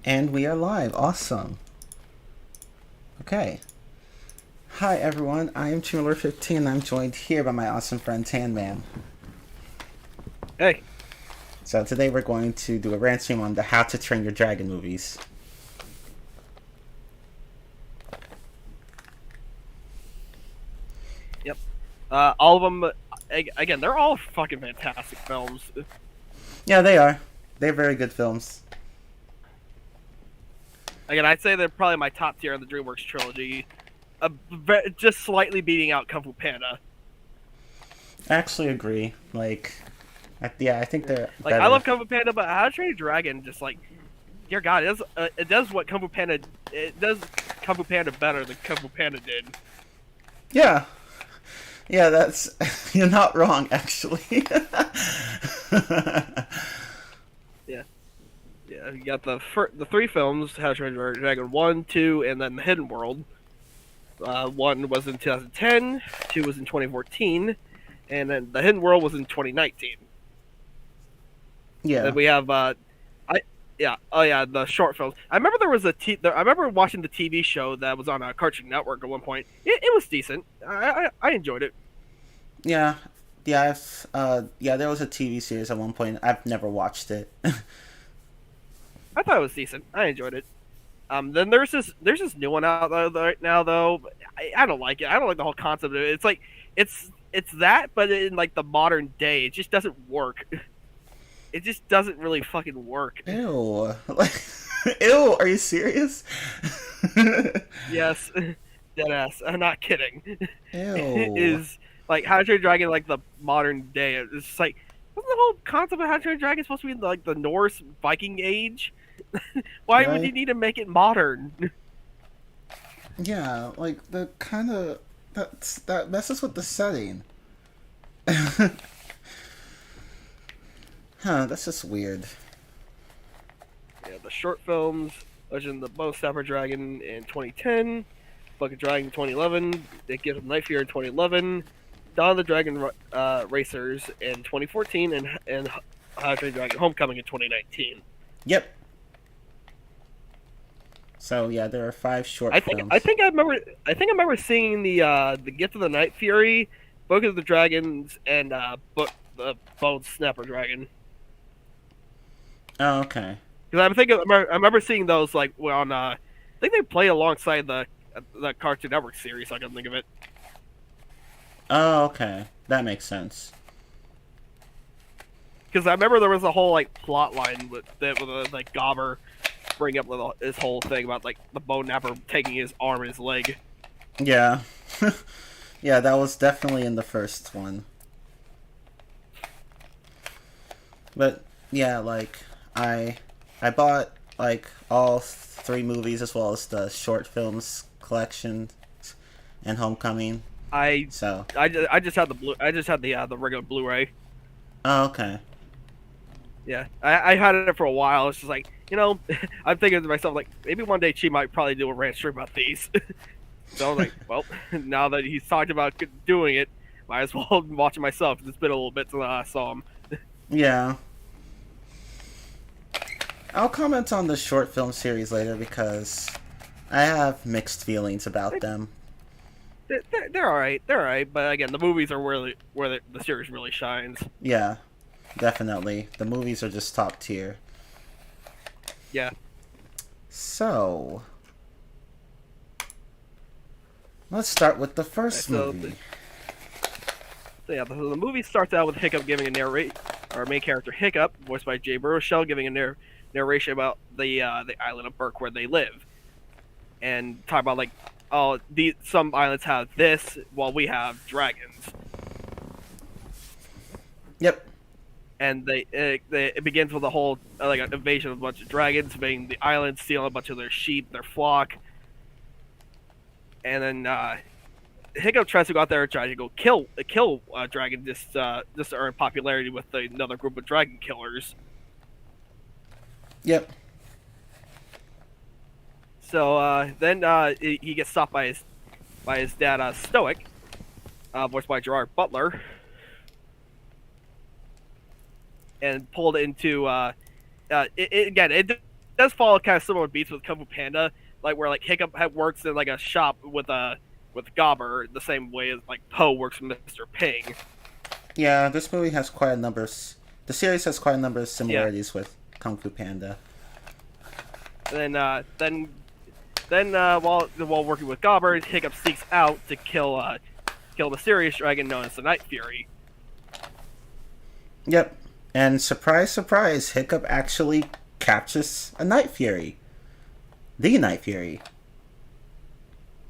And we are live. Awesome. Okay. Hi everyone, I am Dreamworks 15 and I'm joined here by my awesome friend Tanman. Hey, So today we're going to do a Rantstream on the How to Train Your Dragon movies. yep. All of them, again, they're all fucking fantastic films. Yeah, they are. They're very good films. Again, I'd say they're probably my top tier in the Dreamworks trilogy. Just slightly beating out Kung Fu Panda. I actually agree. Yeah, I think they're Like, I better. love Kung Fu Panda, but How to Train Your Dragon, just like, dear God, it does what Kung Fu Panda, it does Kung Fu Panda better than Kung Fu Panda did. Yeah. Yeah, that's... You're not wrong, actually. Yeah, yeah. You got the three films: How to Train Your Dragon 1, 2, and then The Hidden World. One was in 2010, two was in 2014, and then The Hidden World was in 2019. Yeah. Then we have yeah, oh yeah, the short films. I remember there was I remember watching the TV show that was on a Cartoon Network at one point. It was decent. I enjoyed it. Yeah. Yeah, there was a TV series at one point. I've never watched it. I thought it was decent. I enjoyed it. Then there's this new one out there right now though. I don't like it. I don't like the whole concept of it. It's like it's that, but in like the modern day, it just doesn't work. It just doesn't really fucking work. Ew. Ew, are you serious? Yes, deadass. I'm not kidding. It Ew. is like How to Train Your Dragon, like the modern day. It's just like, wasn't the whole concept of How to Train Your Dragon supposed to be like the Norse Viking age? Why would you Right? need to make it modern? Yeah, like the kind of that messes with the setting. Huh, that's just weird. Yeah, the short films: Legend of the Bone Snapper Dragon in 2010, Bucket Dragon in 2011, The Gift of Night Fear in 2011, Dawn of the Dragon Racers in 2014, and How to Train Your Dragon Homecoming in 2019. Yep. So yeah, there are 5 short I think I films. think I remember I think I remember seeing the Gift of the Night Fury, Book of the Dragons, and the Bone Snapper Dragon. Oh, okay. Because I remember seeing those like on I think they play alongside the Cartoon Network series. So I can think of it. Oh, okay. That makes sense. Because I remember there was a whole like plot line with like Gobber bring up this whole thing about like the Bone Snapper taking his arm and his leg. Yeah. Yeah, that was definitely in the first one. But yeah, I I bought all 3 movies as well as the short films collection and Homecoming. I So, I just had the regular Blu-ray. oh, okay. Yeah, I had it for a while. It's just like, I'm thinking to myself like maybe one day she might probably do a rant stream about these. So I was like, well, now that he's talked about doing it, might as well watch it myself. It's been a little bit since I saw him. Yeah. I'll comment on the short film series later because I have mixed feelings about them. They're all right. They're all right. But again, the movies are really where the series really shines. Yeah, definitely. The movies are just top tier. Yeah. So, let's start with the Right, first so, movie. the movie starts out with Hiccup giving a narrate, our main character Hiccup, voiced by Jay Baruchel, giving a narration about the island of Burke where they live, and talk about like, oh, some islands have this, while we have dragons. Yep. And it begins with a whole like an invasion of a bunch of dragons invading the island, stealing a bunch of their sheep, their flock, and then Hiccup tries to go out there and try to go kill a dragon just to earn popularity with another group of dragon killers. Yep. So then he gets stopped by his dad Stoic, voiced by Gerard Butler, and pulled into again. does follow kind of similar beats with Kung Fu Panda, like where like Hiccup works in like a shop with Gobber the same way as like Poe works with Mr. Ping. Yeah, this movie has quite a number. The series has quite a number of similarities Yeah. with Kung Fu Panda. And then while working with Gobber, Hiccup sneaks out to kill a mysterious dragon known as the Night Fury. Yep, and surprise, surprise, Hiccup actually captures a Night Fury, the Night Fury.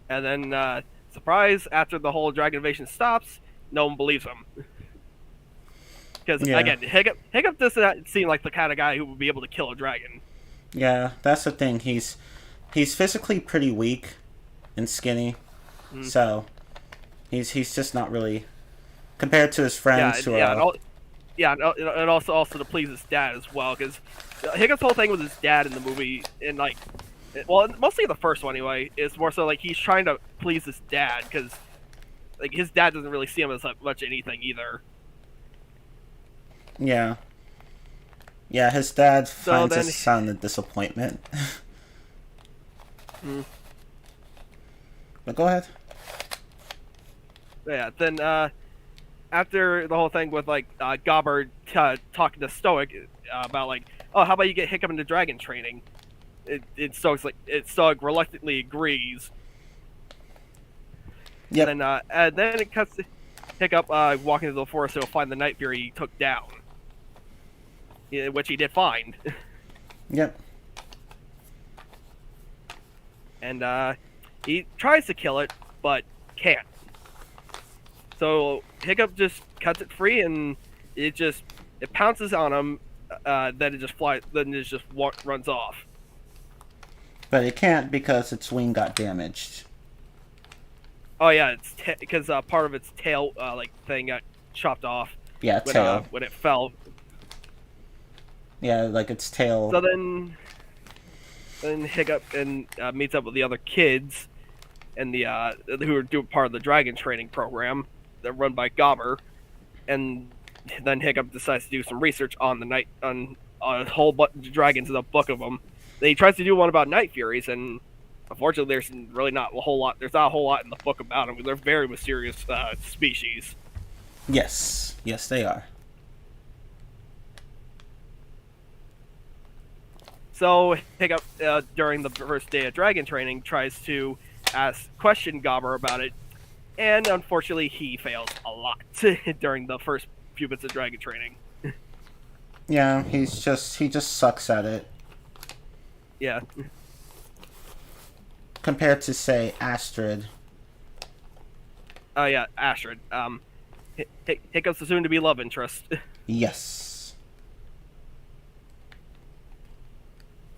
And then surprise, after the whole dragon invasion stops, no one believes him. Because again, Hiccup doesn't seem like the kind of guy who would be able to kill a dragon. Yeah, that's the thing. He's physically pretty weak and skinny, so he's just not really compared to his friends who are. And also to please his dad as well, because Hiccup's whole thing with his dad in the movie, and like, well, mostly the first one anyway, is more so like he's trying to please his dad, because like his dad doesn't really see him as like, much anything either. Yeah. Yeah, his dad finds his son a disappointment. But go ahead. Yeah, then after the whole thing with like Gobber talking to Stoic about like, oh, how about you get Hiccup into dragon training? Stoic reluctantly agrees. Yep. And then it cuts to Hiccup walking into the forest to find the Night Fury he took down, which he did find. Yep. And he tries to kill it, but can't. So Hiccup just cuts it free, and it pounces on him. Then it just flies. Then it just runs off. But it can't because its wing got damaged. Oh yeah, it's because part of its tail thing got chopped off. Yeah, tail. When it fell. Yeah, like its tail. So then Hiccup meets up with the other kids, and who are doing part of the dragon training program that run by Gobber, and then Hiccup decides to do some research on a whole bunch of dragons and a book of them. Then he tries to do one about Night Furies, and unfortunately, there's really not a whole lot. There's not a whole lot in the book about them. They're very mysterious species. Yes, they are. So Hiccup, during the first day of dragon training, tries to question Gobber about it, and unfortunately, he fails a lot during the first few bits of dragon training. Yeah, he just sucks at it. Yeah. Compared to, say, Astrid. Oh yeah, Astrid. Hiccup's the soon-to-be love interest. Yes.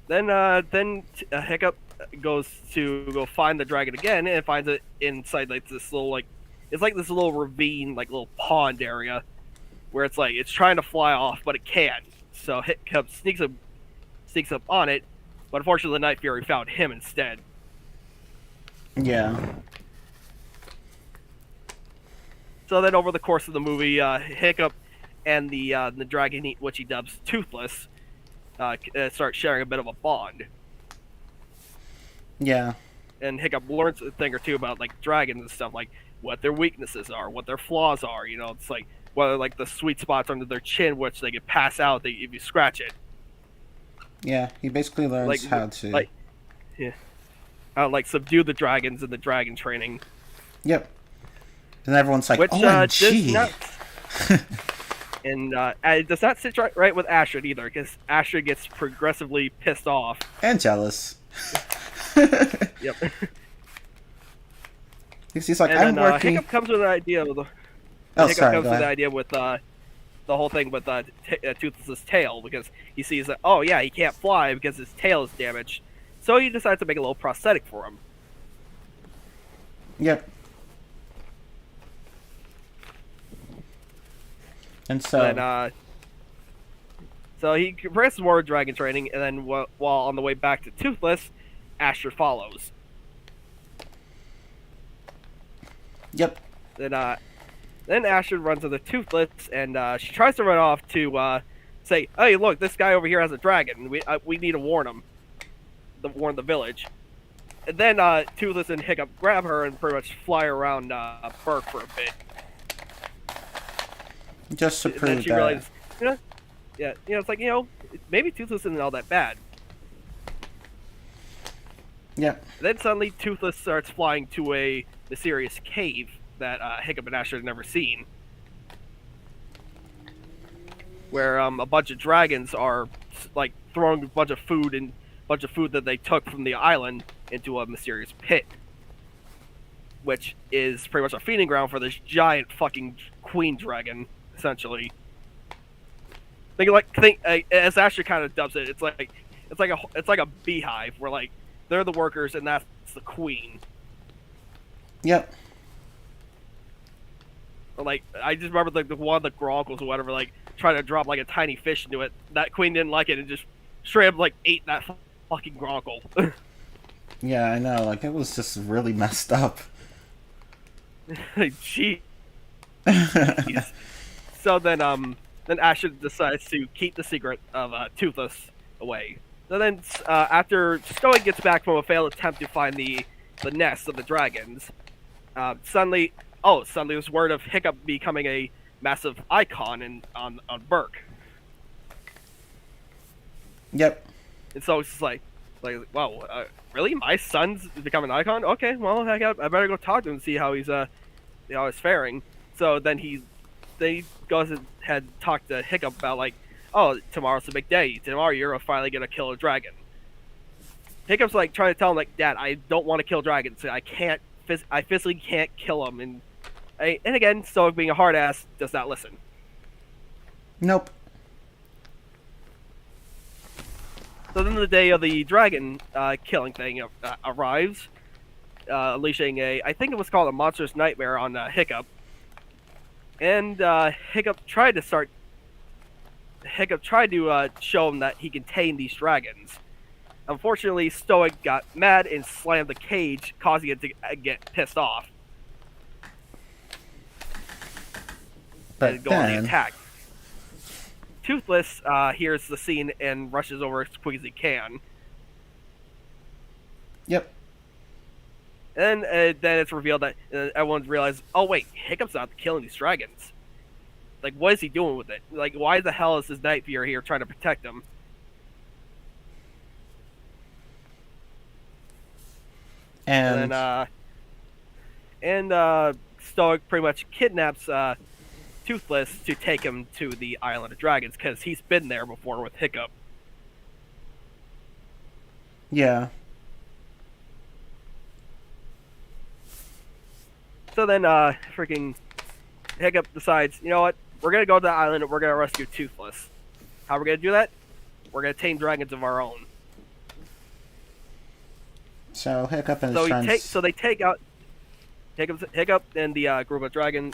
Then Hiccup goes to go find the dragon again, and finds it inside like this little it's like this little ravine, like little pond area, where it's trying to fly off, but it can't. So Hiccup sneaks up on it, but unfortunately, the Night Fury found him instead. Yeah. So then, over the course of the movie, Hiccup and the dragon, which he dubs Toothless, start sharing a bit of a bond. Yeah. And Hiccup learns a thing or two about like dragons and stuff, like what their weaknesses are, what their flaws are. You know, it's like whether like the sweet spots under their chin, which they can pass out if you scratch it. Yeah, he basically learns how to subdue the dragons in the dragon training. Yep. And everyone's like, which OMG. It does not sit right with Astrid either, because Astrid gets progressively pissed off and jealous. Yep. He's like, and I'm working. Hiccup comes with an idea with the idea with the whole thing with Toothless's tail, because he sees that he can't fly because his tail is damaged, so he decides to make a little prosthetic for him. Yep. And so he progresses more with dragon training, and then while on the way back to Toothless, Astrid follows. Yep. Then Astrid runs into Toothless, and she tries to run off to say, "Hey, look, this guy over here has a dragon. We need to warn him." warn the village. And then Toothless and Hiccup grab her and pretty much fly around Burke for a bit. Just to And prove then she that. realizes, it's like, maybe Toothless isn't all that bad. Yep. Then suddenly Toothless starts flying to a mysterious cave that Hiccup and Asher had never seen, where a bunch of dragons are like throwing a bunch of food that they took from the island into a mysterious pit, which is pretty much a feeding ground for this giant fucking queen dragon, essentially. Think as Asher kind of dubs it, it's like a beehive where like they're the workers and that's the queen. Yep. Like I just remember like the one of the gronkles or whatever like trying to drop like a tiny fish into it. That queen didn't like it and just straight up like ate that fucking gronkle. Yeah, I know. Like, it was just really messed up. Jeez. So then Asher decides to keep the secret of Toothless away. So then after Stoic gets back from a failed attempt to find the nest of the dragons, suddenly there's word of Hiccup becoming a massive icon on Burke. Yep. And so it's just like, wow, really? My son's becoming an icon? Okay, well, I better go talk to him and see how he's faring. So then they goes and talked to Hiccup about like, oh, tomorrow's a big day. Tomorrow you're finally gonna kill a dragon. Hiccup's like trying to tell him like, Dad, I don't want to kill dragons. I physically can't kill them. And again, Stoic being a hard ass does not listen. Nope. So then the day of the dragon killing thing arrives, unleashing I think it was called a monstrous nightmare on Hiccup. And Hiccup tried to show him that he can tame these dragons. Unfortunately, Stoic got mad and slammed the cage, causing it to get pissed off. But and go on the attack. Toothless hears the scene and rushes over as quick as he can. Yep. And then it's revealed that everyone realizes, oh wait, Hiccup's not killing these dragons. Like, what is he doing with it? Like, why the hell is his Night Fear here trying to protect him? And Stoic pretty much kidnaps Toothless to take him to the Island of Dragons because he's been there before with Hiccup. Yeah. So then freaking Hiccup decides, you know what? We're gonna go to the island and we're gonna rescue Toothless. How we're gonna do that? We're gonna tame dragons of our own. So Hiccup and his friends. So they take out Hiccup and the group of dragon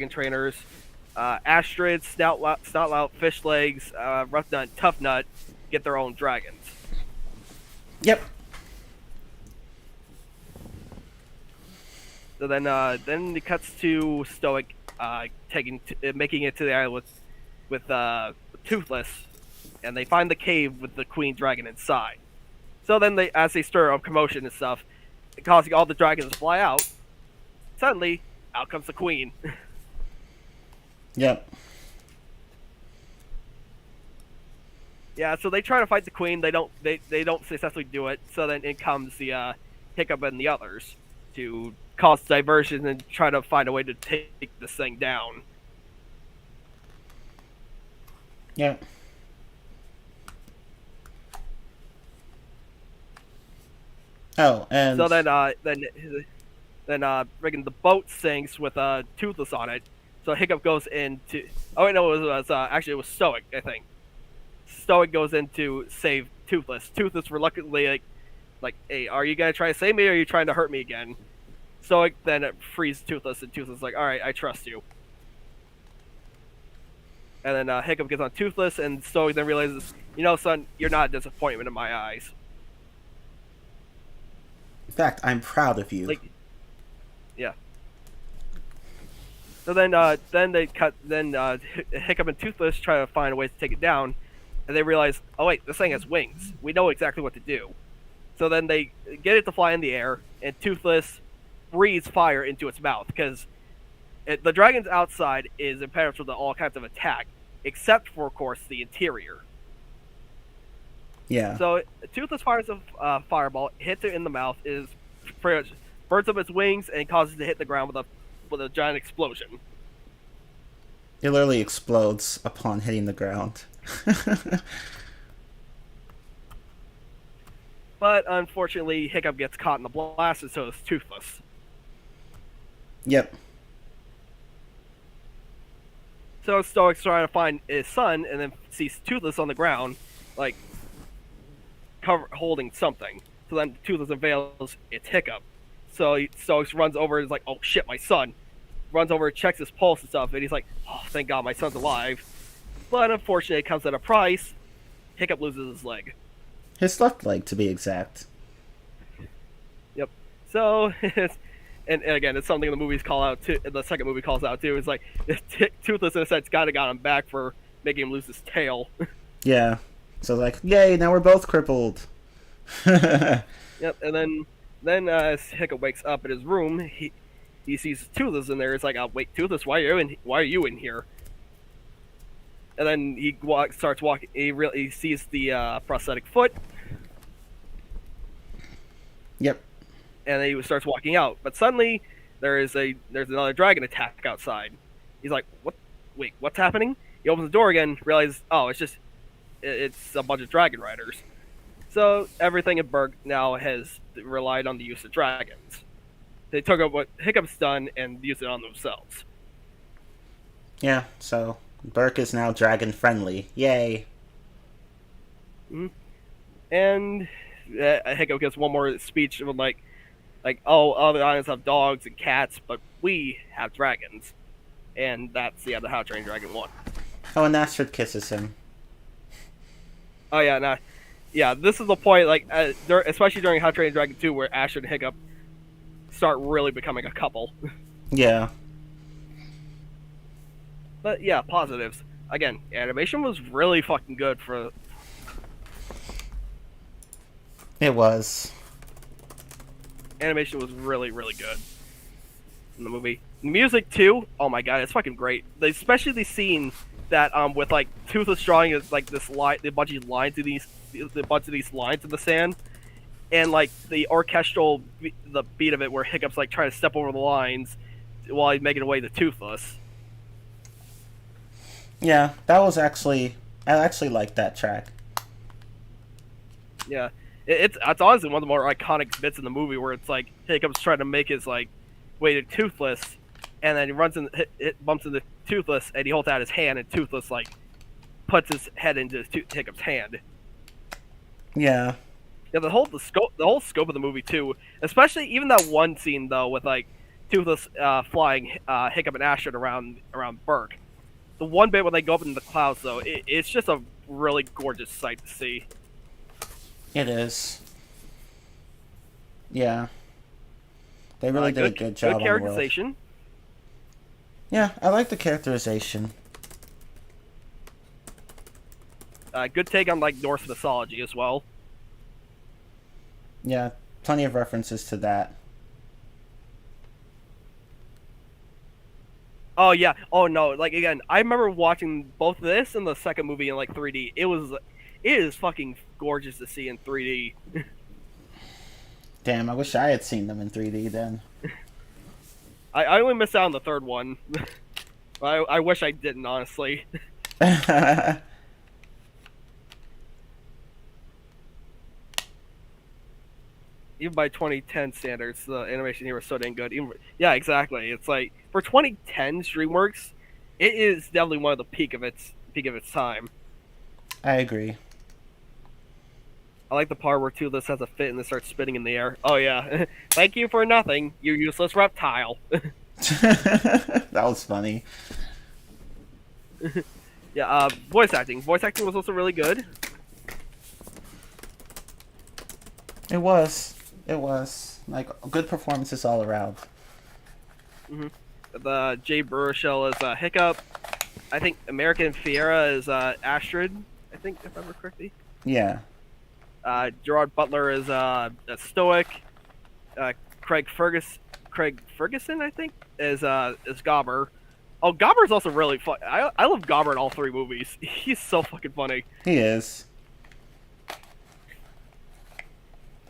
trainers, Astrid, Snoutlout, Fish Legs, Rough Nut, Tough Nut, get their own dragons. Yep. So then it cuts to Stoic making it to the island with Toothless, and they find the cave with the queen dragon inside. So then as they stir up commotion and stuff, causing all the dragons to fly out, suddenly out comes the queen. Yep. Yeah, so they try to fight the queen. They don't successfully do it. So then in comes the Hiccup and the others to cause diversion and try to find a way to take this thing down. Yep. Oh, and so then friggin' the boat sinks with Toothless on it. So Hiccup goes into. Oh wait, no, it was Stoic, I think. Stoic goes in to save Toothless. Toothless reluctantly like, hey, are you gonna try to save me, or are you trying to hurt me again? Stoic then frees Toothless, and Toothless is like, all right, I trust you. And then Hiccup gets on Toothless, and Stoic then realizes, you know, son, you're not a disappointment in my eyes. In fact, I'm proud of you. Yeah. So then Hiccup and Toothless try to find a way to take it down, and they realize, oh wait, this thing has wings. We know exactly what to do. So then they get it to fly in the air, and Toothless breathes fire into its mouth because the dragon's outside is impenetrable to all kinds of attack, except for, of course, the interior. Yeah. So Toothless fires a fireball, hits it in the mouth, is pretty much burns up its wings, and causes it to hit the ground with a giant explosion. It literally explodes upon hitting the ground. But unfortunately, Hiccup gets caught in the blast, and so is Toothless. Yep. So Stoic's trying to find his son, and then sees Toothless on the ground, like holding something. So then Toothless unveils it's Hiccup. So Stoics runs over and is like, "Oh shit, my son!" Runs over, checks his pulse and stuff, and he's like, "Oh, thank God, my son's alive." But unfortunately, it comes at a price. Hiccup loses his leg. His left leg, to be exact. Yep. So, and again, it's something the movies call out too. The second movie calls out too. It's like Toothless in a sense kind of got him back for making him lose his tail. Yeah. So like, yay! Now we're both crippled. Yep. And then as Hiccup wakes up in his room, he sees Toothless in there. It's like, "Oh, wait, Toothless, why are you in here?" And then he starts walking. He sees the prosthetic foot. Yep. And then he starts walking out. But suddenly, there's another dragon attack outside. He's like, "What? Wait, what's happening?" He opens the door again, realizes, oh, it's a bunch of dragon riders. So everything in Berg now has relied on the use of dragons. They took up what Hiccup's done and used it on themselves. Yeah, so Burke is now dragon friendly. Yay. Mm-hmm. And Hiccup gets one more speech of like, oh, other islands have dogs and cats, but we have dragons. And that's the end of How to Train Your Dragon 1. Oh, and Astrid kisses him. Oh yeah, yeah. This is the point, like, especially during How to Train Your Dragon 2, where Astrid and Hiccup start really becoming a couple. Yeah. But yeah, positives. Again, animation was really fucking good for. It was. Animation was really, really good in the movie. Music too. Oh my god, it's fucking great. Especially the scene that with like Toothless drawing is like this line, the bunch of lines in these lines in the sand, and like the orchestral the beat of it where Hiccup's like trying to step over the lines while he's making away the Toothless. Yeah, that was I actually liked that track. Yeah, it's honestly one of the more iconic bits in the movie where it's like Hiccup's trying to make his like way to Toothless, and then he runs in, bumps into Toothless, and he holds out his hand, and Toothless like puts his head into Hiccup's hand. Yeah. Yeah, the whole scope of the movie too, especially even that one scene though with like Toothless flying Hiccup and Astrid around Burke. The one bit when they go up in the clouds though, it's just a really gorgeous sight to see. It is. Yeah. They really did a good job on the world. Characterization. Yeah, I like the characterization. Good take on like Norse mythology as well. Yeah, plenty of references to that. Oh yeah. Oh no. Like again, I remember watching both this and the second movie in like 3D. It is fucking gorgeous to see in 3D. Damn, I wish I had seen them in 3D then. I only missed out on the third one. I wish I didn't, honestly. Even by 2010 standards, the animation here was so dang good. Yeah, exactly. It's like for 2010's DreamWorks, it is definitely one of the peak of its time. I agree. I like the part where Toothless has a fit and then starts spinning in the air. Oh yeah, thank you for nothing, you useless reptile. That was funny. Yeah, voice acting. Voice acting was also really good. It was. Like, good performances all around. Mm-hmm. The Jay Baruchel is Hiccup. I think American Fiera is Astrid. I think, if I remember correctly. Yeah. Gerard Butler is a stoic. Uh, Craig Ferguson, I think, is Gobber. Oh, Gobber's also really fun. I love Gobber in all three movies. He's so fucking funny. He is.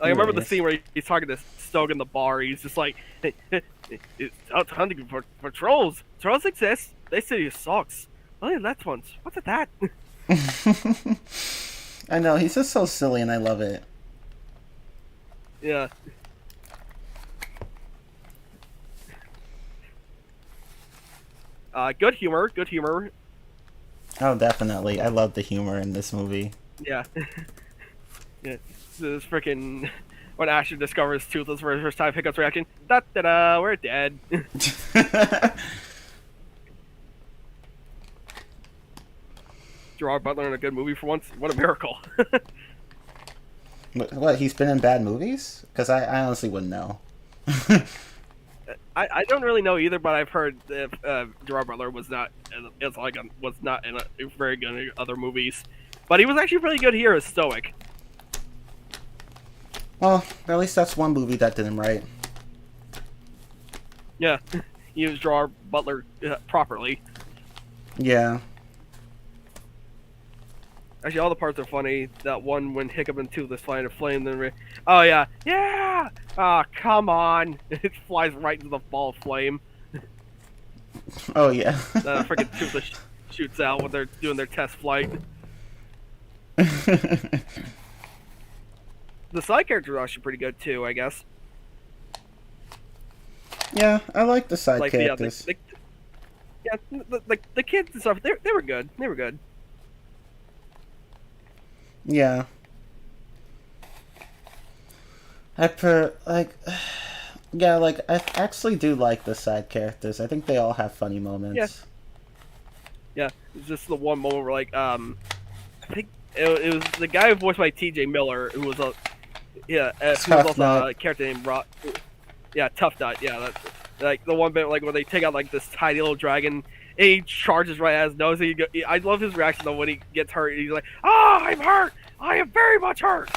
Like, I remember the scene where he's talking to Stoke in the bar. He's just like, it's out hunting for trolls. Trolls exist. They say you sucks. Only left ones. What's that? I know, he's just so silly and I love it. Yeah. Good humor. Oh, definitely. I love the humor in this movie. Yeah. Yeah. This freaking when Asher discovers Toothless for his first time, Hiccup's reaction. Da da da. We're dead. Gerard Butler in a good movie for once. What a miracle. What, he's been in bad movies? Because I honestly wouldn't know. I don't really know either, but I've heard that Gerard Butler was not in very good in other movies, but he was actually really good here as Stoic. Well, at least that's one movie that did him right. Yeah, he used Gerard Butler properly. Yeah. Actually, all the parts are funny. That one when Hiccup and Toothless fly into flame, then oh yeah, yeah. Ah, oh, come on! It flies right into the ball of flame. Oh yeah. Freaking Toothless shoots out when they're doing their test flight. The side characters are actually pretty good too, I guess. Yeah, I like the side characters. The kids and stuff. They were good. They were good. Yeah. Yeah, like, I actually do like the side characters. I think they all have funny moments. Yeah. It's just the one moment where, like, I think it was the guy voiced by T.J. Miller, who was who was also a character named Tough Nut. Yeah, that's like the one bit like when they take out like this tiny little dragon. And he charges right at his nose. I love his reaction though when he gets hurt. He's like, "Ah, I'm hurt. I am very much hurt."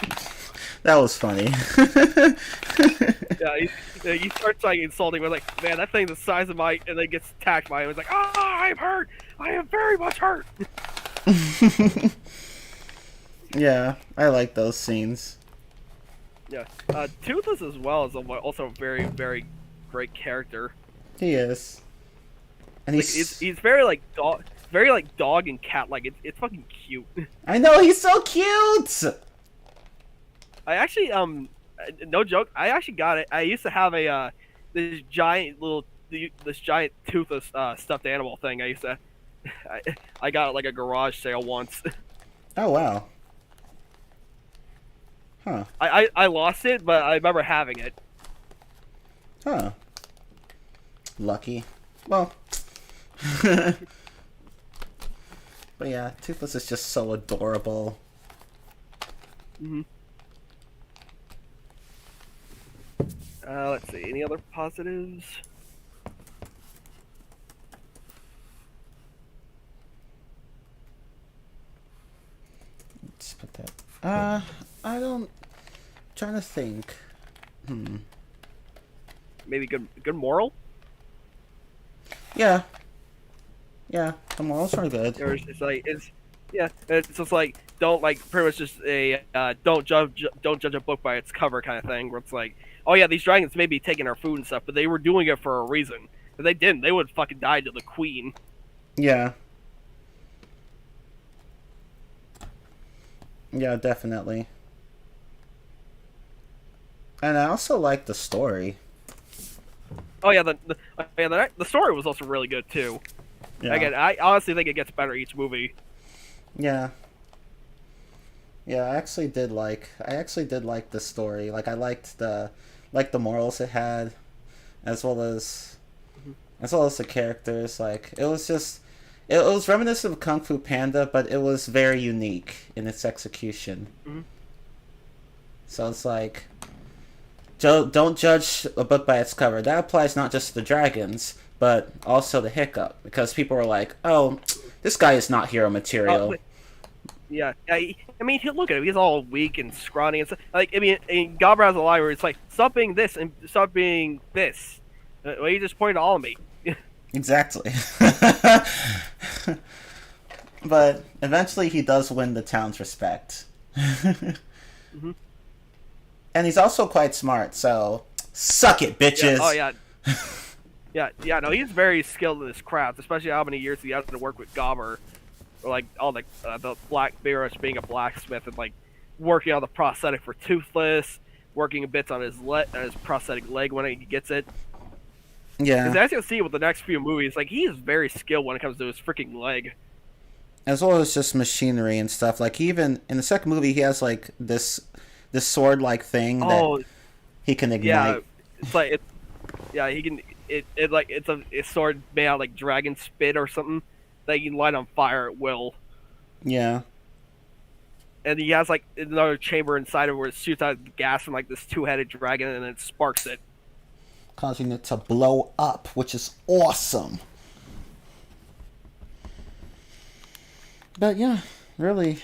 That was funny. Yeah, he starts like insulting. We're like, "Man, that thing's the size of my," and then gets attacked by him. He's like, "Ah, I'm hurt. I am very much hurt." Yeah, I like those scenes. Yeah, Toothless as well is also a very, very great character. He is, and he's very like dog and cat like. It's fucking cute. I know, he's so cute. I actually no joke. I actually got it. I used to have a this giant Toothless stuffed animal thing. I got it like a garage sale once. Oh wow. Huh. I lost it, but I remember having it. Huh. Lucky. Well. But yeah, Toothless is just so adorable. Mm-hmm. Let's see. Any other positives? Let's put that. I don't. Trying to think. Maybe good moral. Yeah. Yeah, the morals are good. It's just like don't like pretty much just a don't judge a book by its cover kind of thing. Where it's like, oh yeah, these dragons may be taking our food and stuff, but they were doing it for a reason. If they didn't, they would fucking die to the queen. Yeah. Yeah, definitely. And I also like the story. Oh yeah, the story was also really good too. Yeah. Again, I honestly think it gets better each movie. Yeah. Yeah, I actually did like the story. Like I liked the morals it had, as well as the characters. Like it was reminiscent of Kung Fu Panda, but it was very unique in its execution. Mm-hmm. So it's like, don't judge a book by its cover. That applies not just to the dragons, but also to Hiccup, because people were like, "Oh, this guy is not hero material." I mean, look at him. He's all weak and scrawny and stuff. Like, I mean, Gobber has a line where it's like, "Stop being this and stop being this." Well, you just pointed to all of me. Exactly. But eventually he does win the town's respect. Mm-hmm. And he's also quite smart, so suck it, bitches. Yeah, oh yeah. Yeah. No, he's very skilled in his craft, especially how many years he had to work with Gobber, or like all the Black Bearish being a blacksmith and like working on the prosthetic for Toothless, working a bit on his prosthetic leg when he gets it. Yeah. Because as you'll see with the next few movies, like he is very skilled when it comes to his freaking leg. As well as just machinery and stuff. Like even in the second movie, he has like this sword like thing that he can ignite. Yeah, it's like he can. It's a sword made out of, like dragon spit or something that you can light on fire at will. Yeah. And he has like another chamber inside of where it shoots out gas from like this two-headed dragon and it sparks it, causing it to blow up, which is awesome. But yeah, really,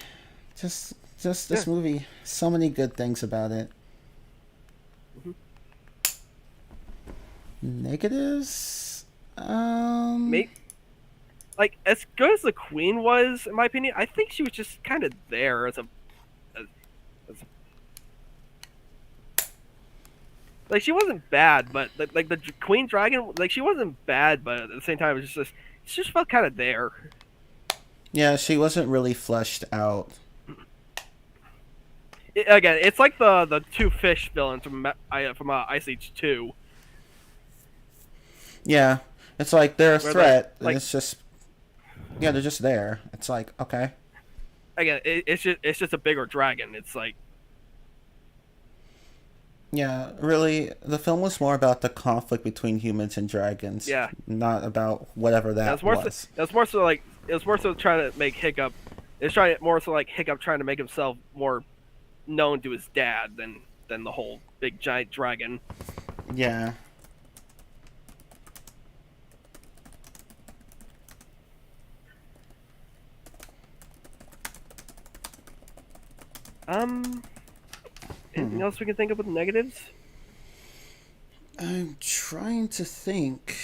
just this movie. So many good things about it. Mm-hmm. Negatives? Maybe, like as good as the Queen was, in my opinion, I think she was just kind of there as a like she wasn't bad, but like the Queen Dragon, like she wasn't bad, but at the same time, it just felt kind of there. Yeah, she wasn't really fleshed out. Again, it's like the two fish villains from Ice Age 2. Yeah, it's like they're a threat. Like, it's just, yeah, they're just there. It's like, okay. Again, it's just a bigger dragon. It's like, yeah, really, the film was more about the conflict between humans and dragons. Yeah. Not about whatever that was. It was more so trying to make Hiccup. It's more so like Hiccup trying to make himself more known to his dad than the whole big giant dragon. Yeah. Anything else we can think of with negatives? I'm trying to think.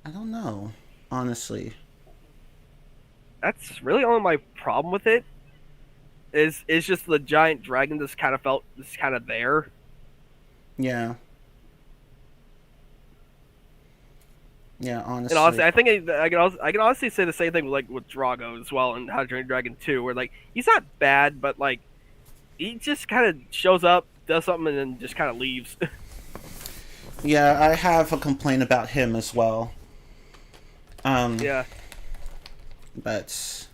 I don't know, honestly. That's really only my problem with it. Is just the giant dragon just kind of there. Yeah. Yeah, honestly. And honestly, I think I can honestly say the same thing with Drago as well in How to Train Your Dragon 2, where like he's not bad, but like he just kind of shows up, does something, and then just kind of leaves. Yeah, I have a complaint about him as well. Yeah. But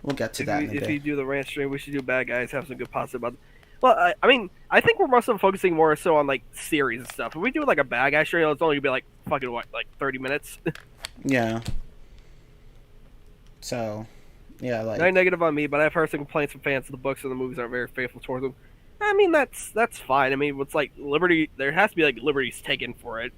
we'll get to that in a bit. If you do the Rantstream, we should do bad guys, have some good positive about. Well, I mean, I think we're mostly focusing more so on like series and stuff. If we do like a bad guy stream, it's only gonna be like fucking what, like 30 minutes. Yeah. So, yeah, like not negative on me, but I've heard some complaints from fans of the books and the movies aren't very faithful towards them. I mean, that's fine. I mean, what's like liberty? There has to be like liberties taken for it.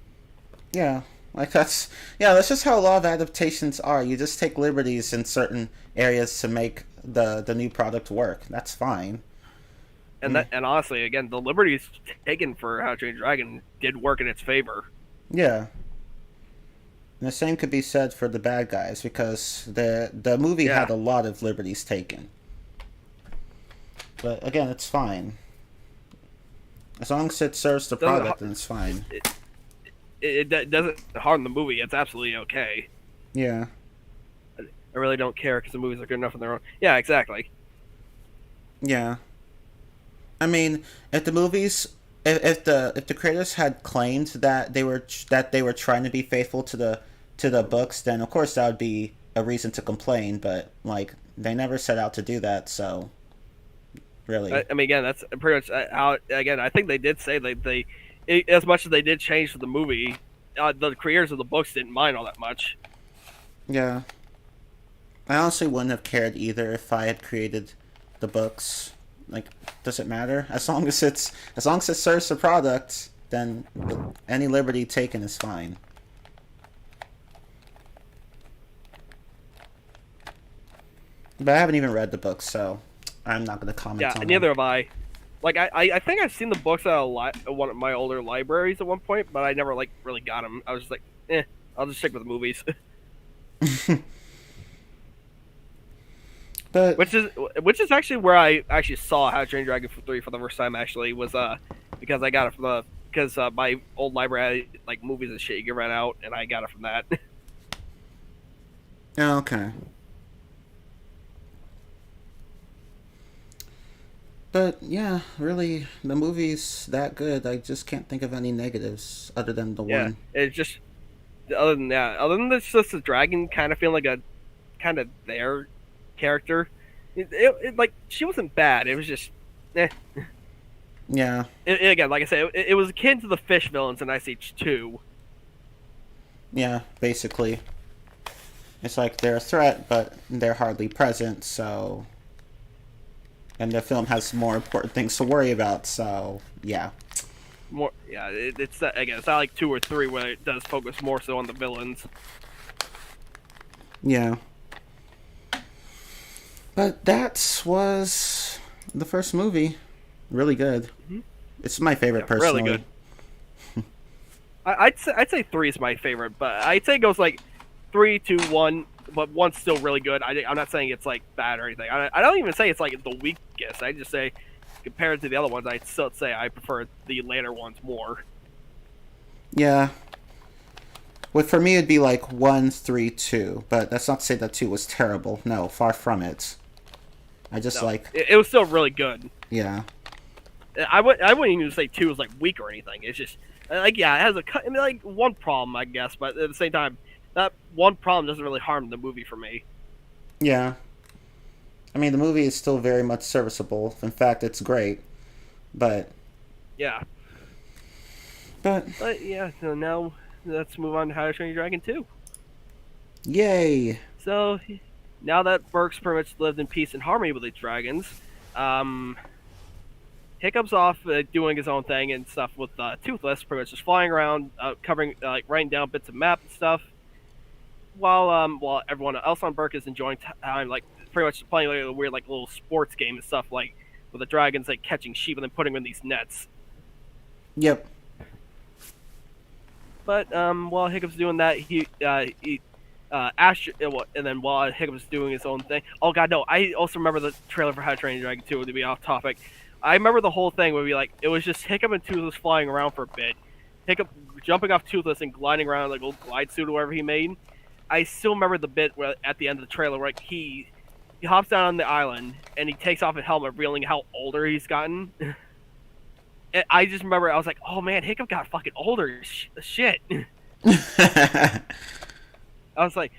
Yeah, like that's just how a lot of adaptations are. You just take liberties in certain areas to make the new product work. That's fine. And and honestly, again, the liberties taken for How to Train Your Dragon did work in its favor. Yeah. And the same could be said for the bad guys, because the movie had a lot of liberties taken. But again, it's fine. As long as it serves the product, then it's fine. It doesn't harm the movie. It's absolutely okay. Yeah. I really don't care because the movies are good enough on their own. Yeah, exactly. Yeah. I mean, if the movies, if the creators had claimed that they were trying to be faithful to the books, then of course that would be a reason to complain. But like, they never set out to do that, so really. I mean, again, that's pretty much how. Again, I think they did say they as much as they did change the movie, the creators of the books didn't mind all that much. Yeah. I honestly wouldn't have cared either if I had created the books. Like, does it matter? As long as it serves the product, then any liberty taken is fine. But I haven't even read the book, so I'm not going to comment Yeah, on them. neither have I. Like I think I've seen the books at one of my older libraries at one point, but I never like really got them. I was just like, I'll just stick with the movies. But which is actually where I actually saw How to Train Your Dragon 3 for the first time. Actually, was because I got it from the because my old library had, like movies and shit you can rent out, and I got it from that. okay. But yeah, really, the movie's that good. I just can't think of any negatives other than the Yeah, one. it's just other than this, just the dragon kind of feeling like a kind of their character. Like she wasn't bad. It was just, eh. Yeah, Again, like I said, it was akin to the fish villains in Ice Age 2. yeah, basically. It's like they're a threat, but they're hardly present, so. And the film has more important things to worry about, so yeah. More, yeah, it's again, it's not like 2 or 3 where it does focus more so on the villains. Yeah. But that was the first movie. Really good. Mm-hmm. It's my favorite, Yeah, personally. really good. I'd say 3 is my favorite, but I'd say it goes like 3, 2, 1, but 1's still really good. I'm not saying it's like bad or anything. I don't even say it's like the weakest. I just say compared to the other ones, I'd still say I prefer the later ones more. Yeah. Well, for me, it'd be like 1, 3, 2. But that's not to say that 2 was terrible. No, far from it. I just No, like. it was still really good. Yeah. I wouldn't even say 2 is like weak or anything. It's just like yeah, it has like one problem I guess, but at the same time, that one problem doesn't really harm the movie for me. Yeah. I mean, the movie is still very much serviceable. In fact, it's great. But. Yeah. But. But yeah, so now let's move on to How to Train Your Dragon 2. Yay! So now that Burke's pretty much lived in peace and harmony with the dragons, um, Hiccup's off doing his own thing and stuff with Toothless, pretty much just flying around, covering, like writing down bits of map and stuff, while everyone else on Burke is enjoying time, like pretty much playing like a weird like little sports game and stuff, like with the dragons like catching sheep and then putting them in these nets. Yep. But while Hiccup's doing that, Ash, and then while Hiccup's doing his own thing. Oh god, no! I also remember the trailer for How to Train Your Dragon 2. To be off topic, I remember the whole thing would be like it was just Hiccup and Toothless flying around for a bit. Hiccup jumping off Toothless and gliding around like a little glide suit or whatever he made. I still remember the bit where at the end of the trailer, where he hops down on the island and he takes off his helmet, revealing how older he's gotten. And I just remember I was like, oh man, Hiccup got fucking older. Shit. I was like,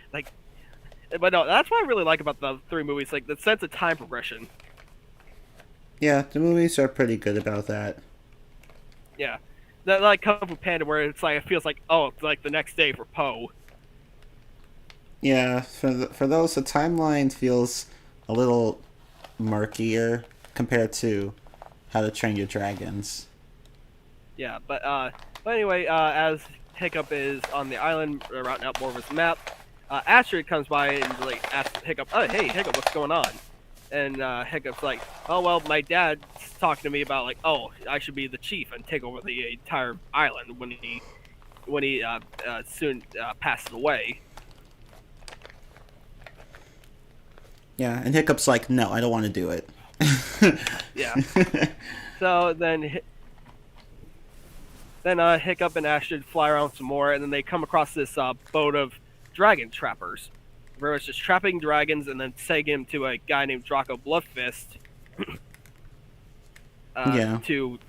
but no, that's what I really like about the 3 movies, like the sense of time progression. Yeah, the movies are pretty good about that. Yeah, that like Kung Fu Panda, where it's like it feels like it's like the next day for Poe. Yeah, for those, the timeline feels a little murkier compared to How to Train Your Dragons. Yeah, but anyway, as Hiccup is on the island, routing out more of his map, Astrid comes by and like asks Hiccup, "Oh, hey, Hiccup, what's going on?" And Hiccup's like, "Oh well, my dad's talking to me about like, I should be the chief and take over the entire island when he soon passes away." Yeah, and Hiccup's like, no, I don't want to do it. Yeah. So then Hiccup and Astrid fly around some more, and then they come across this boat of dragon trappers. Where it's just trapping dragons and then taking him to a guy named Draco Bloodfist to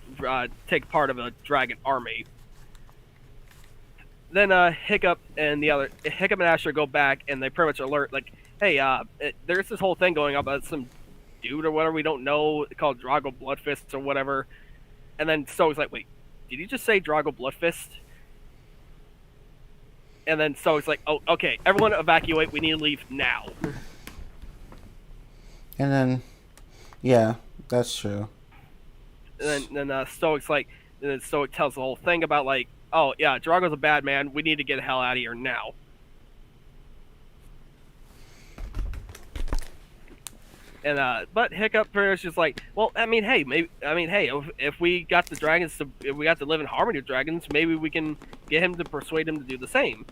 take part of a dragon army. Then Hiccup and Astrid go back, and they pretty much alert, like, hey, there's this whole thing going on about some dude or whatever we don't know called Drago Bloodfist or whatever. And then Stoick's like, wait, did you just say Drago Bloodfist? And then Stoick's like, oh, okay, everyone evacuate, we need to leave now. And then, yeah, that's true. And then Stoick's like, and then Stoick tells the whole thing about like, oh yeah, Drago's a bad man, we need to get the hell out of here now. And but Hiccup pretty much just like, well, I mean, hey, maybe, I mean, hey, if we got the dragons to, if we got to live in harmony with dragons, maybe we can get him to persuade him to do the same.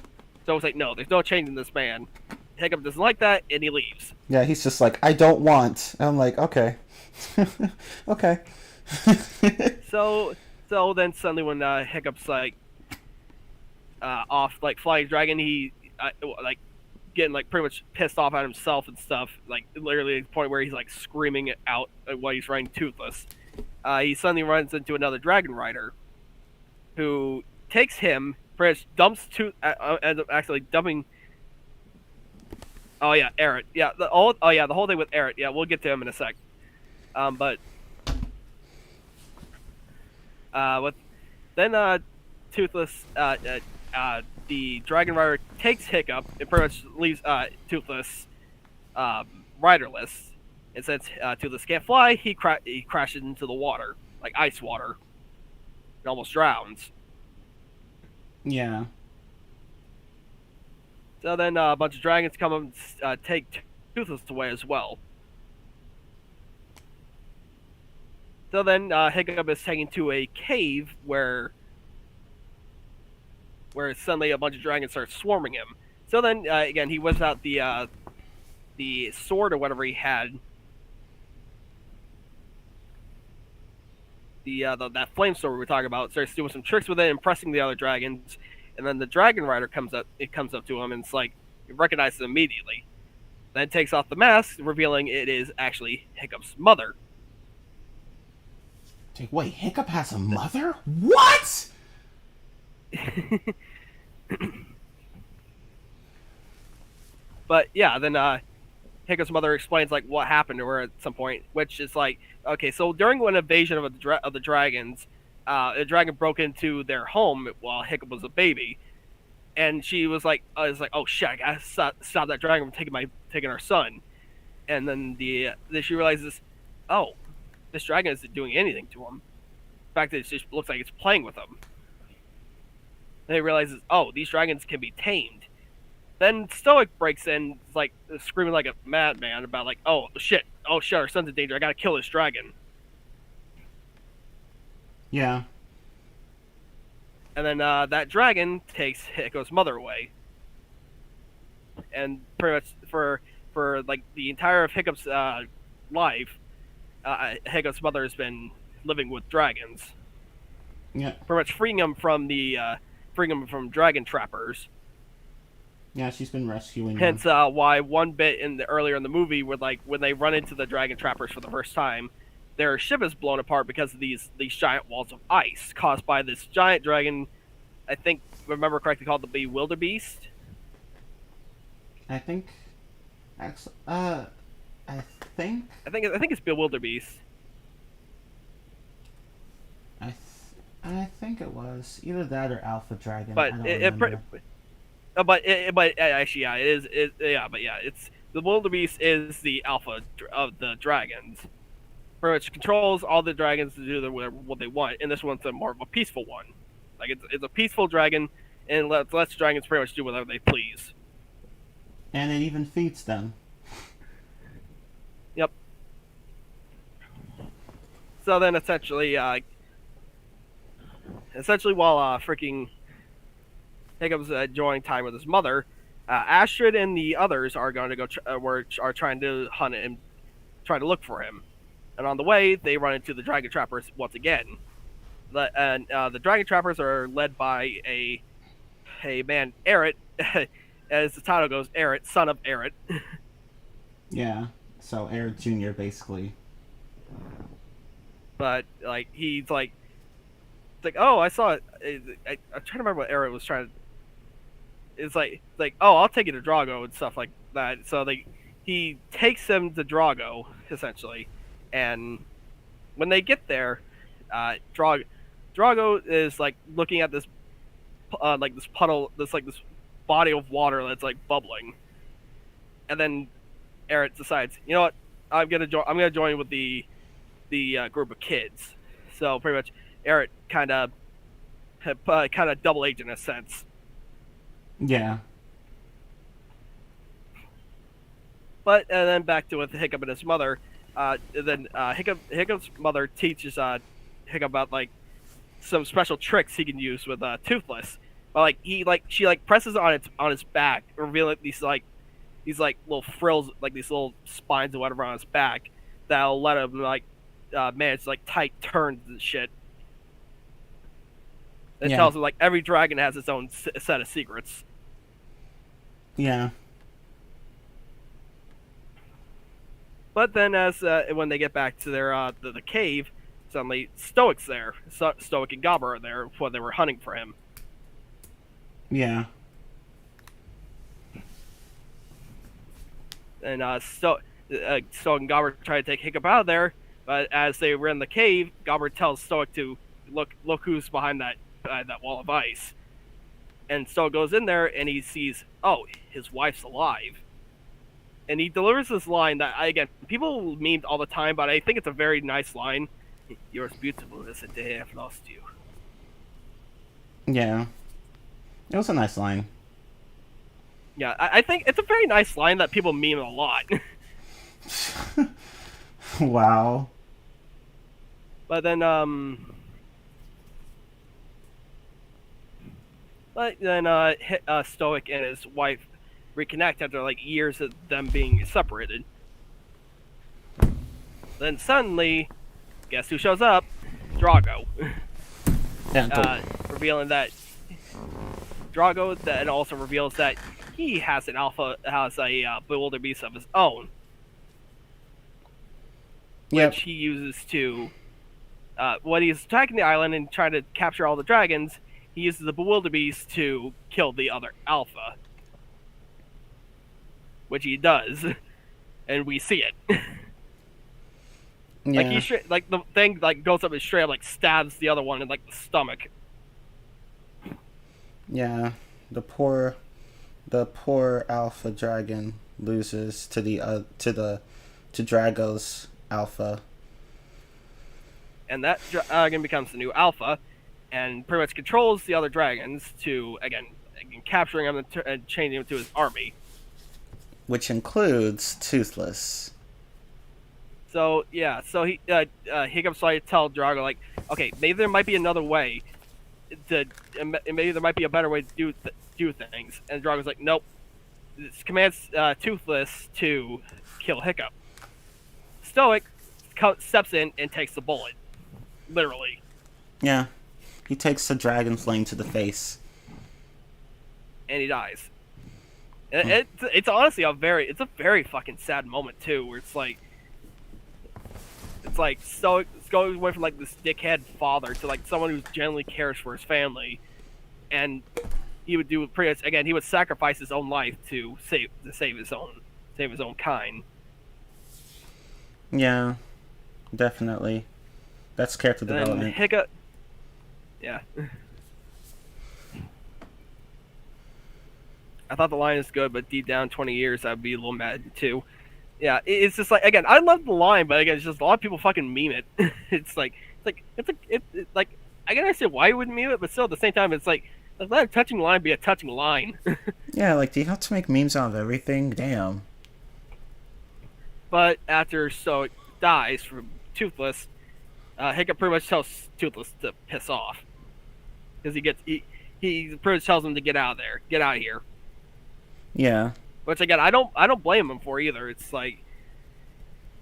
So it's like, no, there's no changing this man. Hiccup doesn't like that, and he leaves. Yeah, he's just like, I don't want. And I'm like, okay. Okay. So then suddenly when Hiccup's like off like flying dragon, he like getting like pretty much pissed off at himself and stuff. Like literally to the point where he's like screaming out while he's riding Toothless. He suddenly runs into another dragon rider, who takes him. Pretty much dumps ends up actually dumping. Oh yeah, Eret. Yeah, the whole thing with Eret. Yeah, we'll get to him in a sec. But with then Toothless, the Dragon Rider takes Hiccup and pretty much leaves Toothless riderless. And since Toothless can't fly, he crashes into the water, like ice water, and almost drowns. Yeah. So then a bunch of dragons come up and take Toothless away as well. So then Hiccup is taken to a cave where suddenly a bunch of dragons start swarming him. So then again he whips out the sword or whatever he had, that flame sword we were talking about. Starts doing some tricks with it, impressing the other dragons, and then the Dragon Rider comes up. It comes up to him and it's like he recognizes him immediately. Then takes off the mask, revealing it is actually Hiccup's mother. Wait, Hiccup has a mother? What? But yeah, then Hiccup's mother explains like what happened to her at some point, which is like, okay, so during one invasion of the dragons, a dragon broke into their home while Hiccup was a baby, and she was like, oh shit, I gotta stop that dragon from taking our son. And then then she realizes, oh, this dragon isn't doing anything to him. In fact, it just looks like it's playing with him. And he realizes, oh, these dragons can be tamed. Then Stoic breaks in, like screaming like a madman about like, oh shit, our son's in danger. I gotta kill this dragon. Yeah. And then that dragon takes Hiccup's mother away. And pretty much for like the entire of Hiccup's life, Hiccup's mother has been living with dragons. Yeah. Pretty much freeing him from dragon trappers. Yeah, she's been rescuing Hence, them. why one bit earlier in the movie, where like when they run into the dragon trappers for the first time, their ship is blown apart because of these giant walls of ice caused by this giant dragon. I think, remember correctly, called the Bewilderbeast. I think. Actually, I think. I think it's Bewilderbeast. I think it was either that or Alpha Dragon. But I don't remember. But actually, yeah, it is. But yeah, it's the Wildebeest is the alpha of the dragons, which controls all the dragons to do what they want. And this one's more of a peaceful one. Like it's a peaceful dragon, and lets dragons pretty much do whatever they please. And it even feeds them. Yep. So then, essentially while freaking Hiccup's enjoying time with his mother, Astrid and the others are going to go are trying to hunt and try to look for him. And on the way, they run into the dragon trappers once again. The dragon trappers are led by a man, Eret, as the title goes, Eret, son of Eret. Yeah, so Eret Jr. basically. But like he's like, it's like, oh, I saw it. I'm trying to remember what Eret was trying to. It's like, oh, I'll take you to Drago and stuff like that. So he takes them to Drago essentially, and when they get there, Drago is like looking at this this puddle, this body of water that's like bubbling, and then Eret decides, you know what, I'm gonna join with the group of kids. So pretty much, Eret kind of double agent in a sense. Yeah. But and then back to with Hiccup and his mother. Hiccup's mother teaches Hiccup about like some special tricks he can use with Toothless. But she presses on his back, revealing these little frills, like these little spines or whatever on his back that'll let him manage like tight turns and shit. It tells him like every dragon has its own set of secrets. Yeah. But then, as when they get back to their the cave, suddenly Stoic's there. Stoic and Gobber are there when they were hunting for him. Yeah. And Stoic and Gobber try to take Hiccup out of there, but as they were in the cave, Gobber tells Stoic to look who's behind that wall of ice. And Stoic goes in there and he sees, oh, his wife's alive. And he delivers this line that, again, people memed all the time, but I think it's a very nice line. You're as beautiful as the day I've lost you. Yeah. It was a nice line. Yeah, I think it's a very nice line that people meme a lot. Wow. But then, Stoic and his wife reconnect after like years of them being separated. Then suddenly, guess who shows up? Drago. Revealing that Drago then also reveals that he has a bewilder beast of his own, which he uses to when he's attacking the island and trying to capture all the dragons. He uses the bewilder beast to kill the other alpha, which he does, and we see it. Yeah. Like the thing like goes up and straight up like stabs the other one in like the stomach. Yeah, the poor alpha dragon loses to Drago's alpha, and that dragon becomes the new alpha, and pretty much controls the other dragons to again capturing them and changing them to his army, which includes Toothless. So yeah, so Hiccup's like tell Drago like, okay, maybe there might be another way maybe there might be a better way to do things. And Drago's like, nope. This commands Toothless to kill Hiccup. Stoic steps in and takes the bullet, literally. Yeah, he takes the dragon flame to the face, and he dies. And it's honestly a very fucking sad moment too, where it's like Stoic going away from like this dickhead father to like someone who genuinely cares for his family, and he would do pretty much again. He would sacrifice his own life to save his own kind. Yeah, definitely. That's character development. Hiccup. Yeah. I thought the line is good, but deep down, 20 years, I'd be a little mad too. Yeah, it's just like again, I love the line, but again, it's just a lot of people fucking meme it. it's like I can understand why you wouldn't meme it, but still at the same time, it's like let a touching line be a touching line. Yeah, like do you have to make memes out of everything? Damn. But after Stoic dies from Toothless, Hiccup pretty much tells Toothless to piss off because he pretty much tells him to get out of there, get out of here. Yeah. Which again, I don't blame him for either. It's like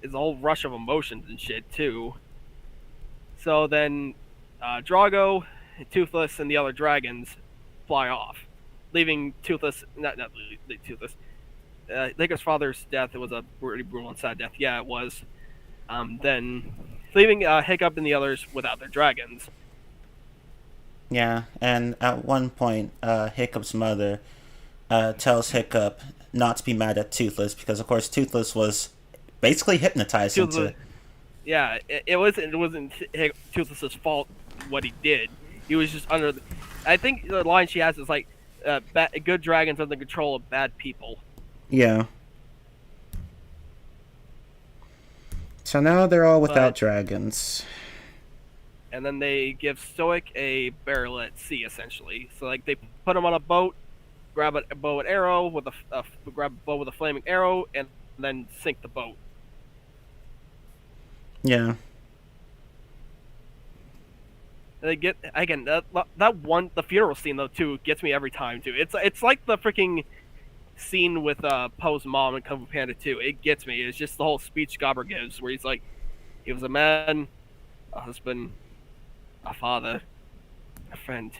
it's a whole rush of emotions and shit too. So then, Drago, Toothless, and the other dragons fly off, leaving Toothless. Not Toothless. Hiccup's father's death. It was a really brutal and sad death. Yeah, it was. Then leaving Hiccup and the others without their dragons. Yeah, and at one point, Hiccup's mother tells Hiccup not to be mad at Toothless because, of course, Toothless was basically hypnotized into. Yeah, it wasn't Toothless's fault what he did. He was just under. I think the line she has is like, "Good dragons under the control of bad people." Yeah. So now they're all without dragons. And then they give Stoic a barrel at sea, essentially. So like they put him on a boat, grab a bow and arrow grab a bow with a flaming arrow, and then sink the boat. Yeah. And they get again that one the funeral scene though too gets me every time too. It's like the freaking scene with Poe's mom in Kung Fu Panda 2. It gets me. It's just the whole speech Gobber gives where he's like, he was a man, a husband, a father, a friend.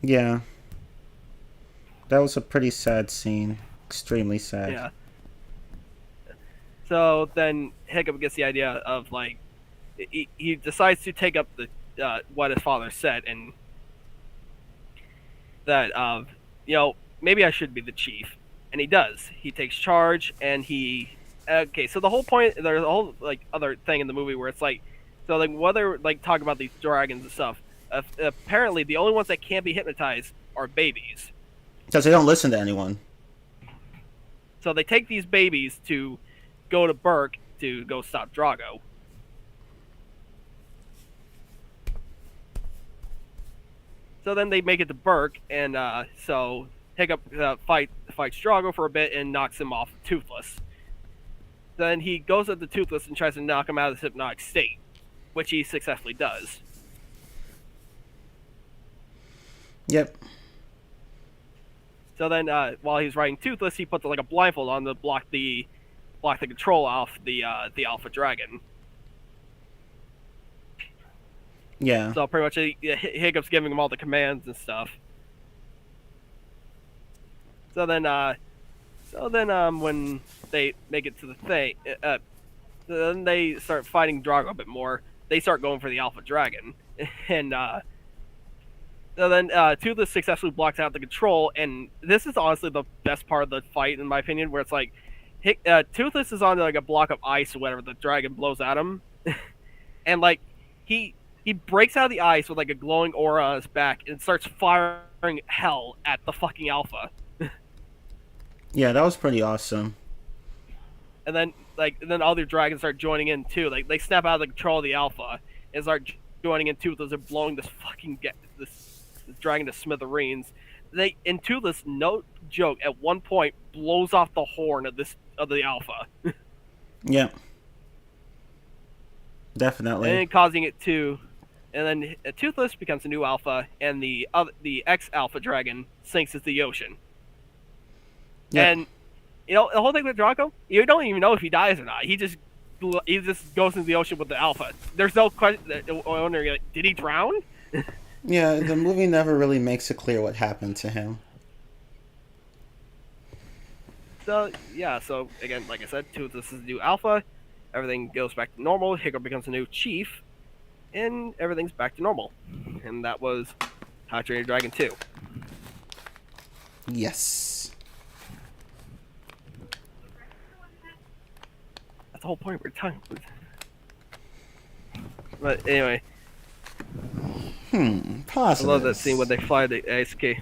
Yeah. That was a pretty sad scene. Extremely sad. Yeah. So then Hiccup gets the idea of like he decides to take up the what his father said and that maybe I should be the chief, and he does. He takes charge and he okay. So the whole point there's a whole like other thing in the movie where it's like so like whether like talk about these dragons and stuff. Apparently the only ones that can't be hypnotized are babies. Because they don't listen to anyone. So they take these babies to go to Burke to go stop Drago. So then they make it to Burke, and so Hiccup fights Drago for a bit and knocks him off Toothless. Then he goes up to Toothless and tries to knock him out of this hypnotic state, which he successfully does. Yep. So then, while he's riding Toothless, he puts like a blindfold on to block the control off the Alpha Dragon. Yeah. So pretty much, Hiccup's giving him all the commands and stuff. So then, when they make it to the thing, then they start fighting Drago a bit more. They start going for the Alpha Dragon, and so then Toothless successfully blocks out the control, and this is honestly the best part of the fight, in my opinion, where it's like Toothless is on like a block of ice or whatever the dragon blows at him, and like he breaks out of the ice with like a glowing aura on his back and starts firing hell at the fucking Alpha. Yeah, that was pretty awesome. And then all the dragons start joining in too. Like they snap out of the control of the Alpha and start joining in Toothless and blowing this fucking this dragon to smithereens. And Toothless, no joke, at one point blows off the horn of the Alpha. Yeah. Definitely. And causing it to, and then Toothless becomes a new Alpha, and the ex-Alpha Dragon sinks into the ocean. Yep. And the whole thing with Draco, you don't even know if he dies or not. He just goes into the ocean with the Alpha. There's no question. Wondering, like, did he drown? Yeah, the movie never really makes it clear what happened to him. So yeah, so again, like I said, Toothless is the new Alpha. Everything goes back to normal. Hiccup becomes a new chief, and everything's back to normal. And that was How to Train Your Dragon 2. Yes. That's the whole point we're talking about. But anyway. Positive. I love that scene when they fly the ice cave.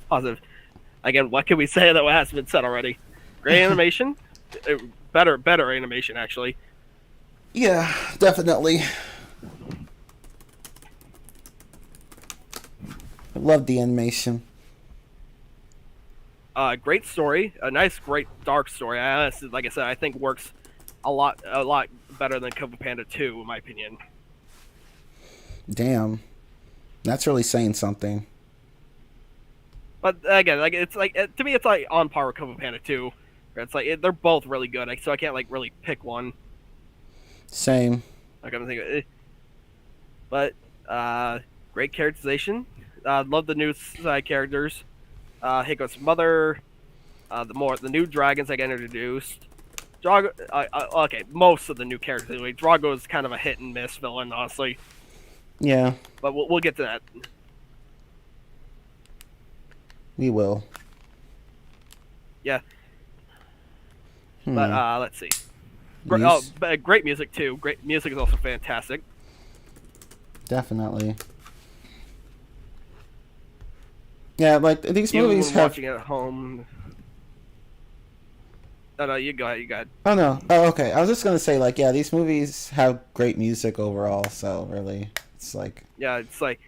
Positive. Again, what can we say that hasn't been said already? Great animation. Better animation, actually. Yeah, definitely. I love the animation. Great story. A nice, great, dark story. I honestly, like I said, I think works a lot better than Kung Fu Panda 2, in my opinion. Damn. That's really saying something. But again, like it's like to me, it's like on par with Kung Fu Panda 2. Where it's like they're both really good, so I can't like really pick one. Same. Like I'm thinking, but great characterization. Love the new side characters. Hiccup's mother. The new dragons that get introduced. Drago. Okay, most of the new characters. Anyway, Drago is kind of a hit and miss villain, honestly. Yeah. But we'll get to that. We will. Yeah. But let's see. Great music too. Great music is also fantastic. Definitely. Yeah, like these Even movies when have. Watching it at home. No, you go ahead. You go ahead. Oh no. Oh, okay. I was just gonna say, like, yeah, these movies have great music overall. So really, it's like. Yeah, it's like,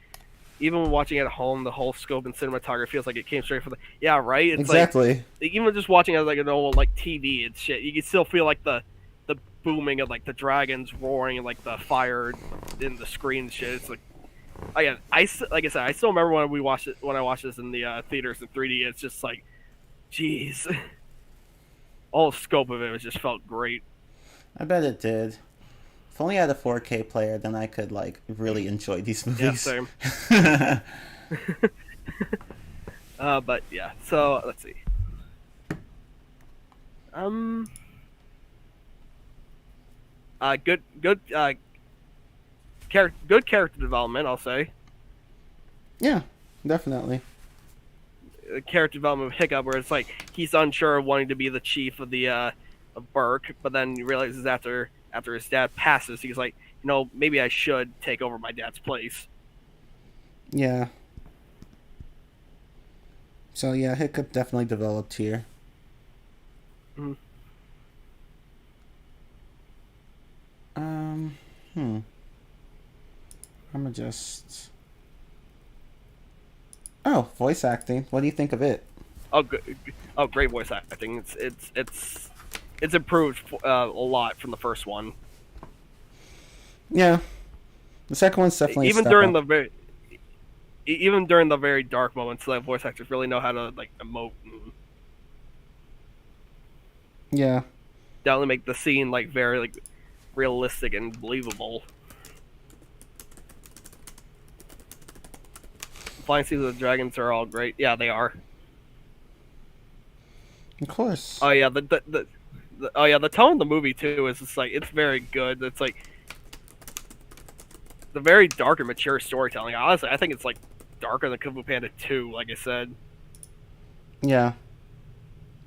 even when watching at home, the whole scope and cinematography feels like it came straight from the. Yeah, right. It's like Exactly. even just watching it like a normal like TV and shit, you can still feel like the booming of like the dragons roaring and like the fire in the screen and shit. It's like again, like I said, I still remember when I watched this in the theaters in 3D. It's just like, jeez, all the scope of it was just felt great. I bet it did. If only I had a 4K player, then I could like really enjoy these Yeah, movies. same. But yeah, so let's see. Good character development, I'll say. Yeah, definitely. Character development of Hiccup, where it's like he's unsure of wanting to be the chief of the of Burke, but then he realizes after his dad passes, he's like, maybe I should take over my dad's place. Yeah. So yeah, Hiccup definitely developed here. Mm-hmm. I'm gonna just. Oh, voice acting. What do you think of it? Oh, good. Oh, great voice acting. It's improved a lot from the first one. Yeah, the second one's definitely Even a step during up. even during the very dark moments, the voice actors really know how to like emote and Yeah. definitely make the scene like very like realistic and believable. Flying scenes of the dragons are all great. Yeah, they are. Of course. Oh yeah, the tone of the movie too is just like it's very good. It's like the very dark and mature storytelling. Honestly, I think it's like darker than Kung Fu Panda 2, like I said. Yeah,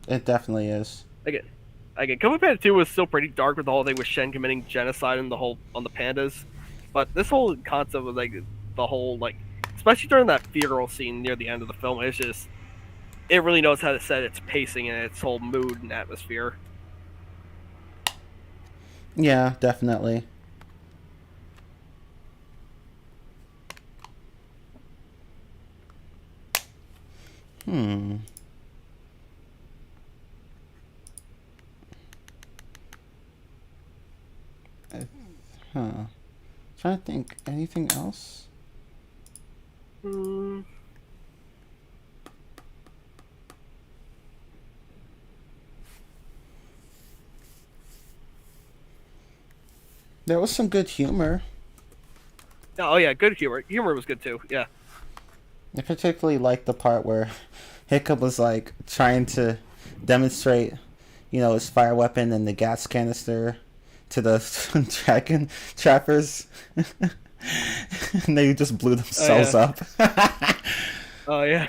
it definitely is. Again, Kung Fu Panda 2 was still pretty dark with the whole thing with Shen committing genocide and the whole on the pandas. But this whole concept of like the whole like especially during that funeral scene near the end of the film, it's just it really knows how to set its pacing and its whole mood and atmosphere. Yeah, definitely. Hmm. Huh. Trying to think. Anything else? Hmm. There was some good humor. Oh yeah, good humor. Humor was good too. Yeah. I particularly liked the part where Hiccup was like trying to demonstrate, his fire weapon and the gas canister to the dragon trappers, and they just blew themselves up. Oh yeah.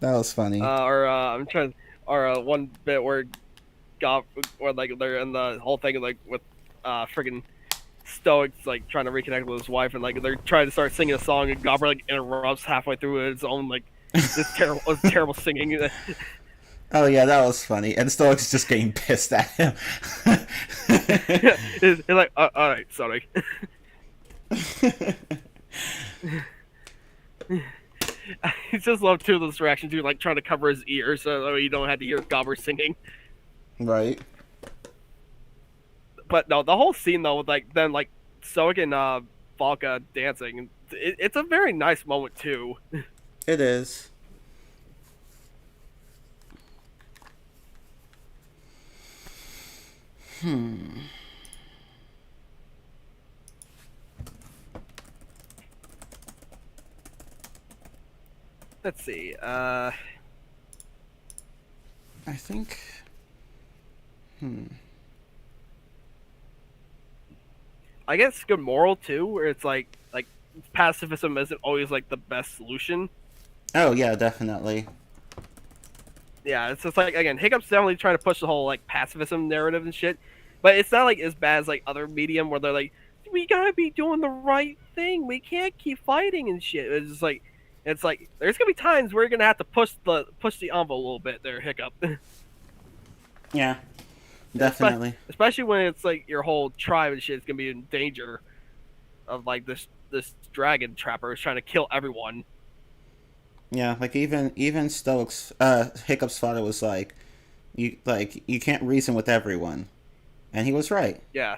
That was funny. I'm trying. Or one bit where or like they're in the whole thing like with friggin' Stoic's like trying to reconnect with his wife and like they're trying to start singing a song and Gobber like interrupts halfway through its own like terrible singing. Oh yeah, that was funny. And Stoic's just getting pissed at him. It's like, all right, sorry. I just love Toothless' reaction to like trying to cover his ears so you don't have to hear Gobber singing. Right. But no, the whole scene though with like then like Stoic and Valka dancing, it's a very nice moment too. It is. Let's see. I think. I guess good moral too, where it's like pacifism isn't always like the best solution. Oh yeah, definitely. Yeah, it's just like again, Hiccup's definitely trying to push the whole like pacifism narrative and shit, but it's not like as bad as like other medium where they're like, we gotta be doing the right thing, we can't keep fighting and shit. It's like there's gonna be times where you're gonna have to push the envelope a little bit there, Hiccup. Yeah, definitely. Especially when it's like your whole tribe and shit is gonna be in danger. of like this dragon trapper is trying to kill everyone. Yeah, like even Stoics, Hiccup's father was you can't reason with everyone, and he was right. Yeah,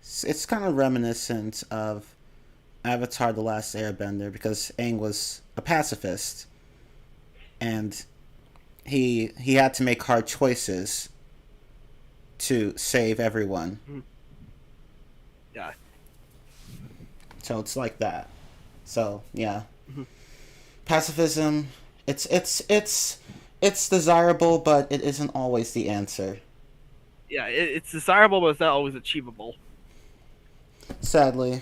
It's kind of reminiscent of Avatar: The Last Airbender because Aang was a pacifist, and he had to make hard choices to save everyone. yeah. So it's like that. So yeah, pacifism. It's desirable, but it isn't always the answer. Yeah, it's desirable, but it's not always achievable. Sadly,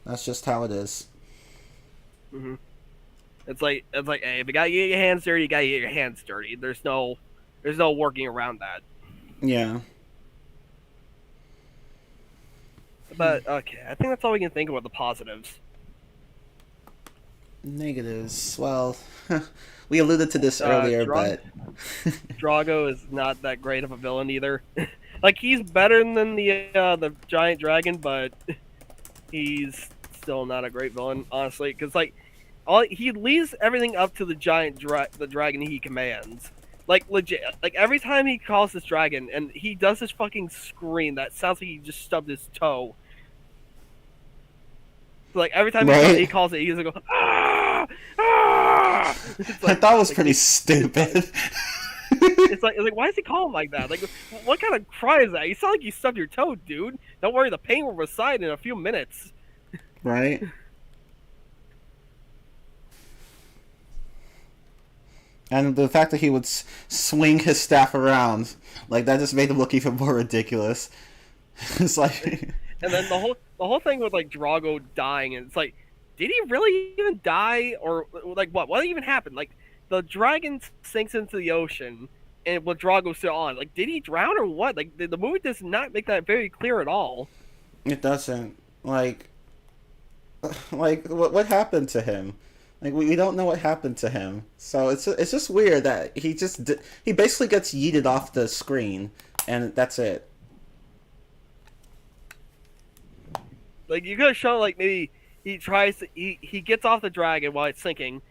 that's just how it is. Hmm. It's like, hey, if you gotta get your hands dirty, you gotta get your hands dirty. There's no working around that. Yeah. But okay, I think that's all we can think about the positives. Negatives. Well, we alluded to this earlier, but Drago is not that great of a villain either. Like he's better than the giant dragon, but he's still not a great villain, honestly. Because like, he leaves everything up to the the dragon he commands. Like legit, like every time he calls this dragon, and he does this fucking scream that sounds like he just stubbed his toe. So, like every time he calls it, he's gonna go ah ah. I thought it was pretty stupid. It's like why does he call him like that? Like what kind of cry is that? You sound like you stubbed your toe, dude. Don't worry, the pain will reside in a few minutes. Right? And the fact that he would swing his staff around, like that just made him look even more ridiculous. It's like And then the whole thing with like Drago dying, and it's like, did he really even die, or like what even happened? Like the dragon sinks into the ocean, and with Drago still on, like did he drown or what? Like the movie does not make that very clear at all. it doesn't like what happened to him. Like we don't know what happened to him, so it's just weird that he basically gets yeeted off the screen, and that's it. Like you could have shown like maybe he gets off the dragon while it's sinking,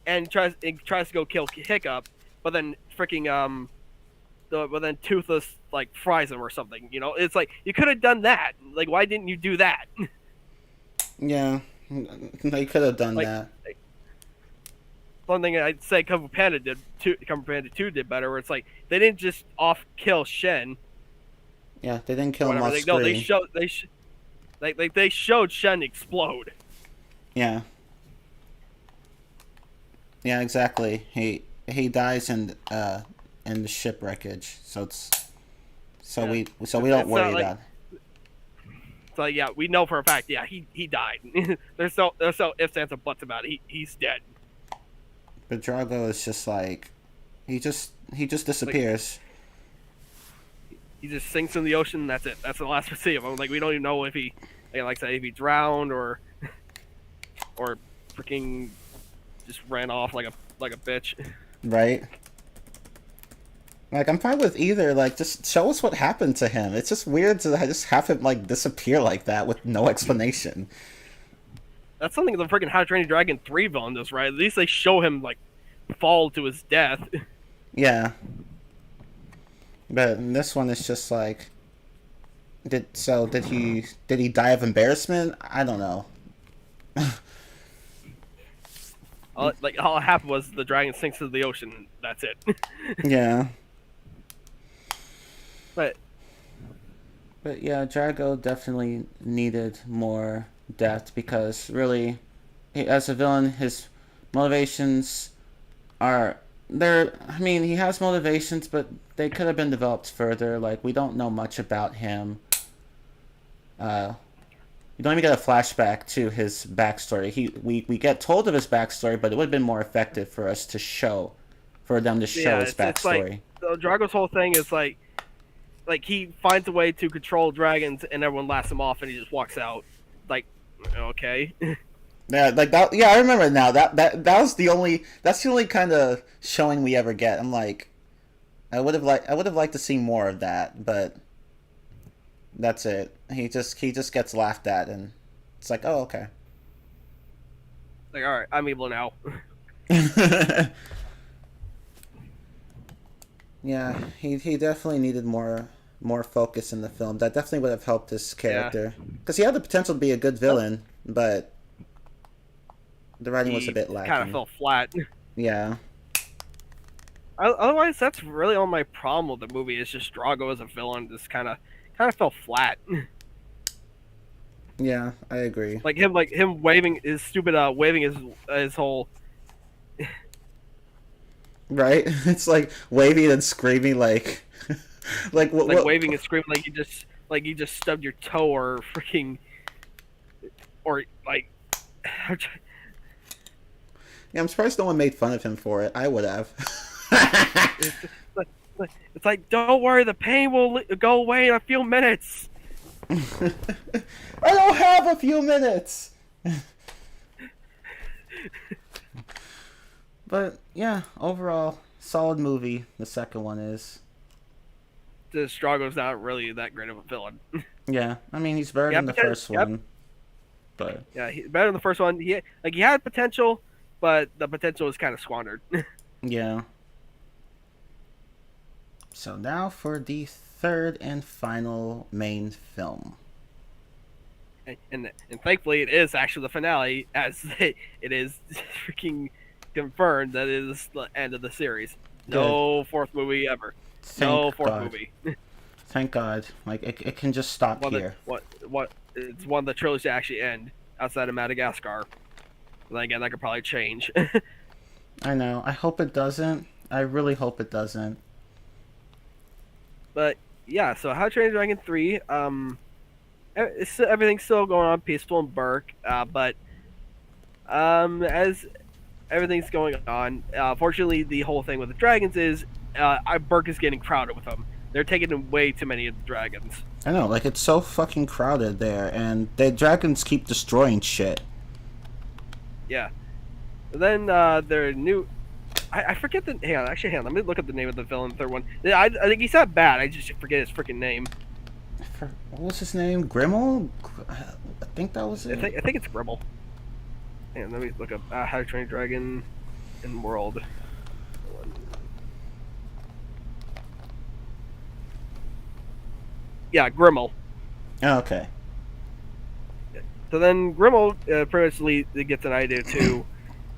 and tries to go kill Hiccup, but then freaking but then Toothless like fries him or something. You know, it's like you could have done that. Like why didn't you do that? Yeah, they could have done that. One thing I'd say Kung Fu Panda 2 did better, where it's like they didn't just off kill Shen. Yeah, they didn't kill him off screen. No, they showed Shen explode. Yeah. Yeah, exactly. He dies in the shipwreckage, so we don't worry about it. So yeah, we know for a fact. Yeah, he died. there's no ifs, ands, or buts about it. He's dead. But Drago is just like he just disappears. He just sinks in the ocean. And that's it. That's the last we see of him. Like we don't even know if he, like say, if he drowned or freaking just ran off like a bitch. Right. Like I'm fine with either. Like just show us what happened to him. It's just weird to just have him like disappear like that with no explanation. That's something the freaking How to Train Your Dragon 3 villain does, right? At least they show him like fall to his death. Yeah. But in this one, it's just like, did he die of embarrassment? I don't know. All it happened was the dragon sinks into the ocean. And that's it. Yeah. But yeah, Drago definitely needed more depth because really, as a villain, his motivations are there. I mean, he has motivations, but they could have been developed further. Like we don't know much about him. We don't even get a flashback to his backstory. We get told of his backstory, but it would have been more effective for us to show, for them to show his backstory. It's like, Drago's whole thing is like he finds a way to control dragons, and everyone laughs him off, and he just walks out. Like, okay. Yeah, like that. Yeah, I remember now. That was the only. That's the only kind of showing we ever get. I'm like, I would have liked to see more of that, but That's it. He just gets laughed at, and it's like, oh, okay. Like, all right, I'm evil now. Yeah, he definitely needed more focus in the film. That definitely would have helped his Yeah, character because he had the potential to be a good villain, but the writing was a he bit kind of lacking. fell flat. Yeah, Otherwise, that's really all my problem with the movie. Is just Drago as a villain just kind of fell flat. yeah, I agree. Like him waving his stupid waving his whole Right? It's like waving and screaming like what like what waving and screaming like you just stubbed your toe or freaking or like Yeah, I'm surprised no one made fun of him for it. I would have. it's, it's like don't worry, the pain will go away in a few minutes. I don't have a few minutes. But yeah, overall, solid movie. The second one is. The Drago's not really that great of a villain. Yeah, I mean he's better Yeah, than the first yep. one, but Yeah, better than the first one. He had potential, but the potential was kind of squandered. yeah. So now for the third and final main film. and thankfully it is actually the finale, as it is freaking confirmed that it is the end of the series. No fourth movie ever. No Thank fourth God. movie. Thank God. Like it can just stop One here. what it's one of the trilogy to actually end outside of Madagascar. Then again, that could probably change. I know. I hope it doesn't. I really hope it doesn't. But yeah, so How to Train Your Dragon 3, everything's still going on peaceful in Burke, but as everything's going on, fortunately the whole thing with the dragons is Burke is getting crowded with them. They're taking in way too many of the dragons. I know, like it's so fucking crowded there, and the dragons keep destroying shit. Yeah. And then their new, I forget the. Hang on. Let me look up the name of the villain. The third one. I think he's not bad. I just forget his freaking name. What was his name? Grimmel? I think that was it. I think it's Grimmel. And let me look up How to Train a Dragon in World. Yeah, Grimmel. Oh, okay. So then Grimmel pretty much gets an idea too.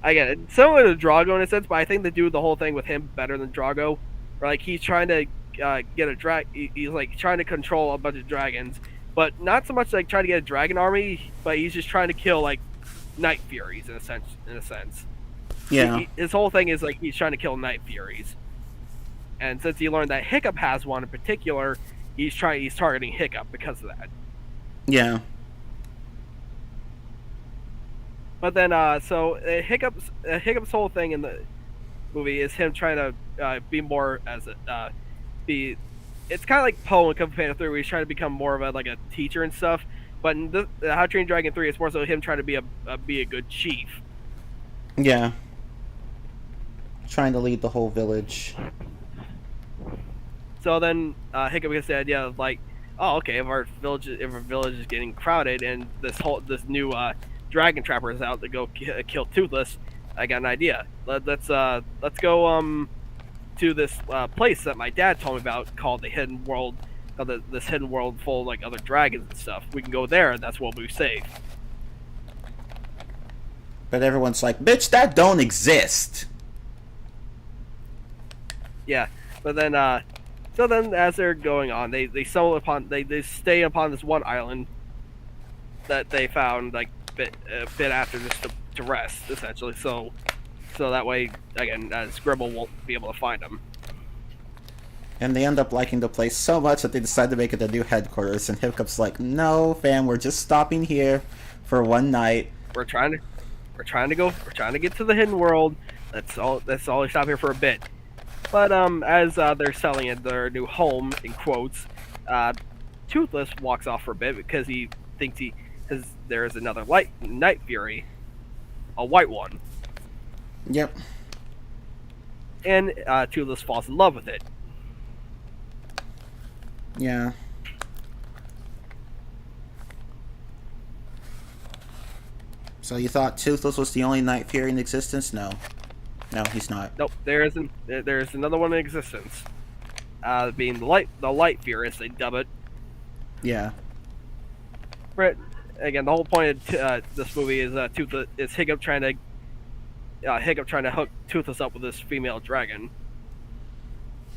I get it. Similar to Drago in a sense, but I think they do the whole thing with him better than Drago. Where, like, he's trying to get a he's like trying to control a bunch of dragons, but not so much like trying to get a dragon army, but he's just trying to kill like night furies in a sense. Yeah. His whole thing is like he's trying to kill night furies. And since he learned that Hiccup has one in particular, he's targeting Hiccup because of that. Yeah. But then, Hiccup's whole thing in the movie is him trying to be more as a be. It's kind of like Poe in Kung Fu Panda 3, where he's trying to become more of a teacher and stuff. But in How to Train Dragon 3, it's more so him trying to be a good chief. Yeah. Trying to lead the whole village. So then Hiccup gets the idea of like, oh, okay, if our village is getting crowded and this new dragon trapper is out to go kill Toothless, I got an idea. Let's go to this place that my dad told me about called the Hidden World. This hidden world full of like other dragons and stuff. We can go there, and that's what we'll be safe. But everyone's like, bitch, that don't exist. Yeah, but then so then as they're going on, they stay upon this one island that they found like a bit after this to rest, essentially. So that way, again, Scribble won't be able to find them. And they end up liking the place so much that they decide to make it their new headquarters. And Hiccup's like, "No, fam, we're just stopping here for one night. We're trying to get to the hidden world. That's all. We stop here for a bit." But as they're selling it their new home in quotes, Toothless walks off for a bit because he thinks there is another night fury, a white one. Yep. And Toothless falls in love with it. Yeah. So you thought Toothless was the only Night Fury in existence? No. No, he's not. Nope, there isn't. There's another one in existence. Being the Light Fury, as they dub it. Yeah. But again, the whole point of this movie is Toothless is Hiccup trying to hook Toothless up with this female dragon.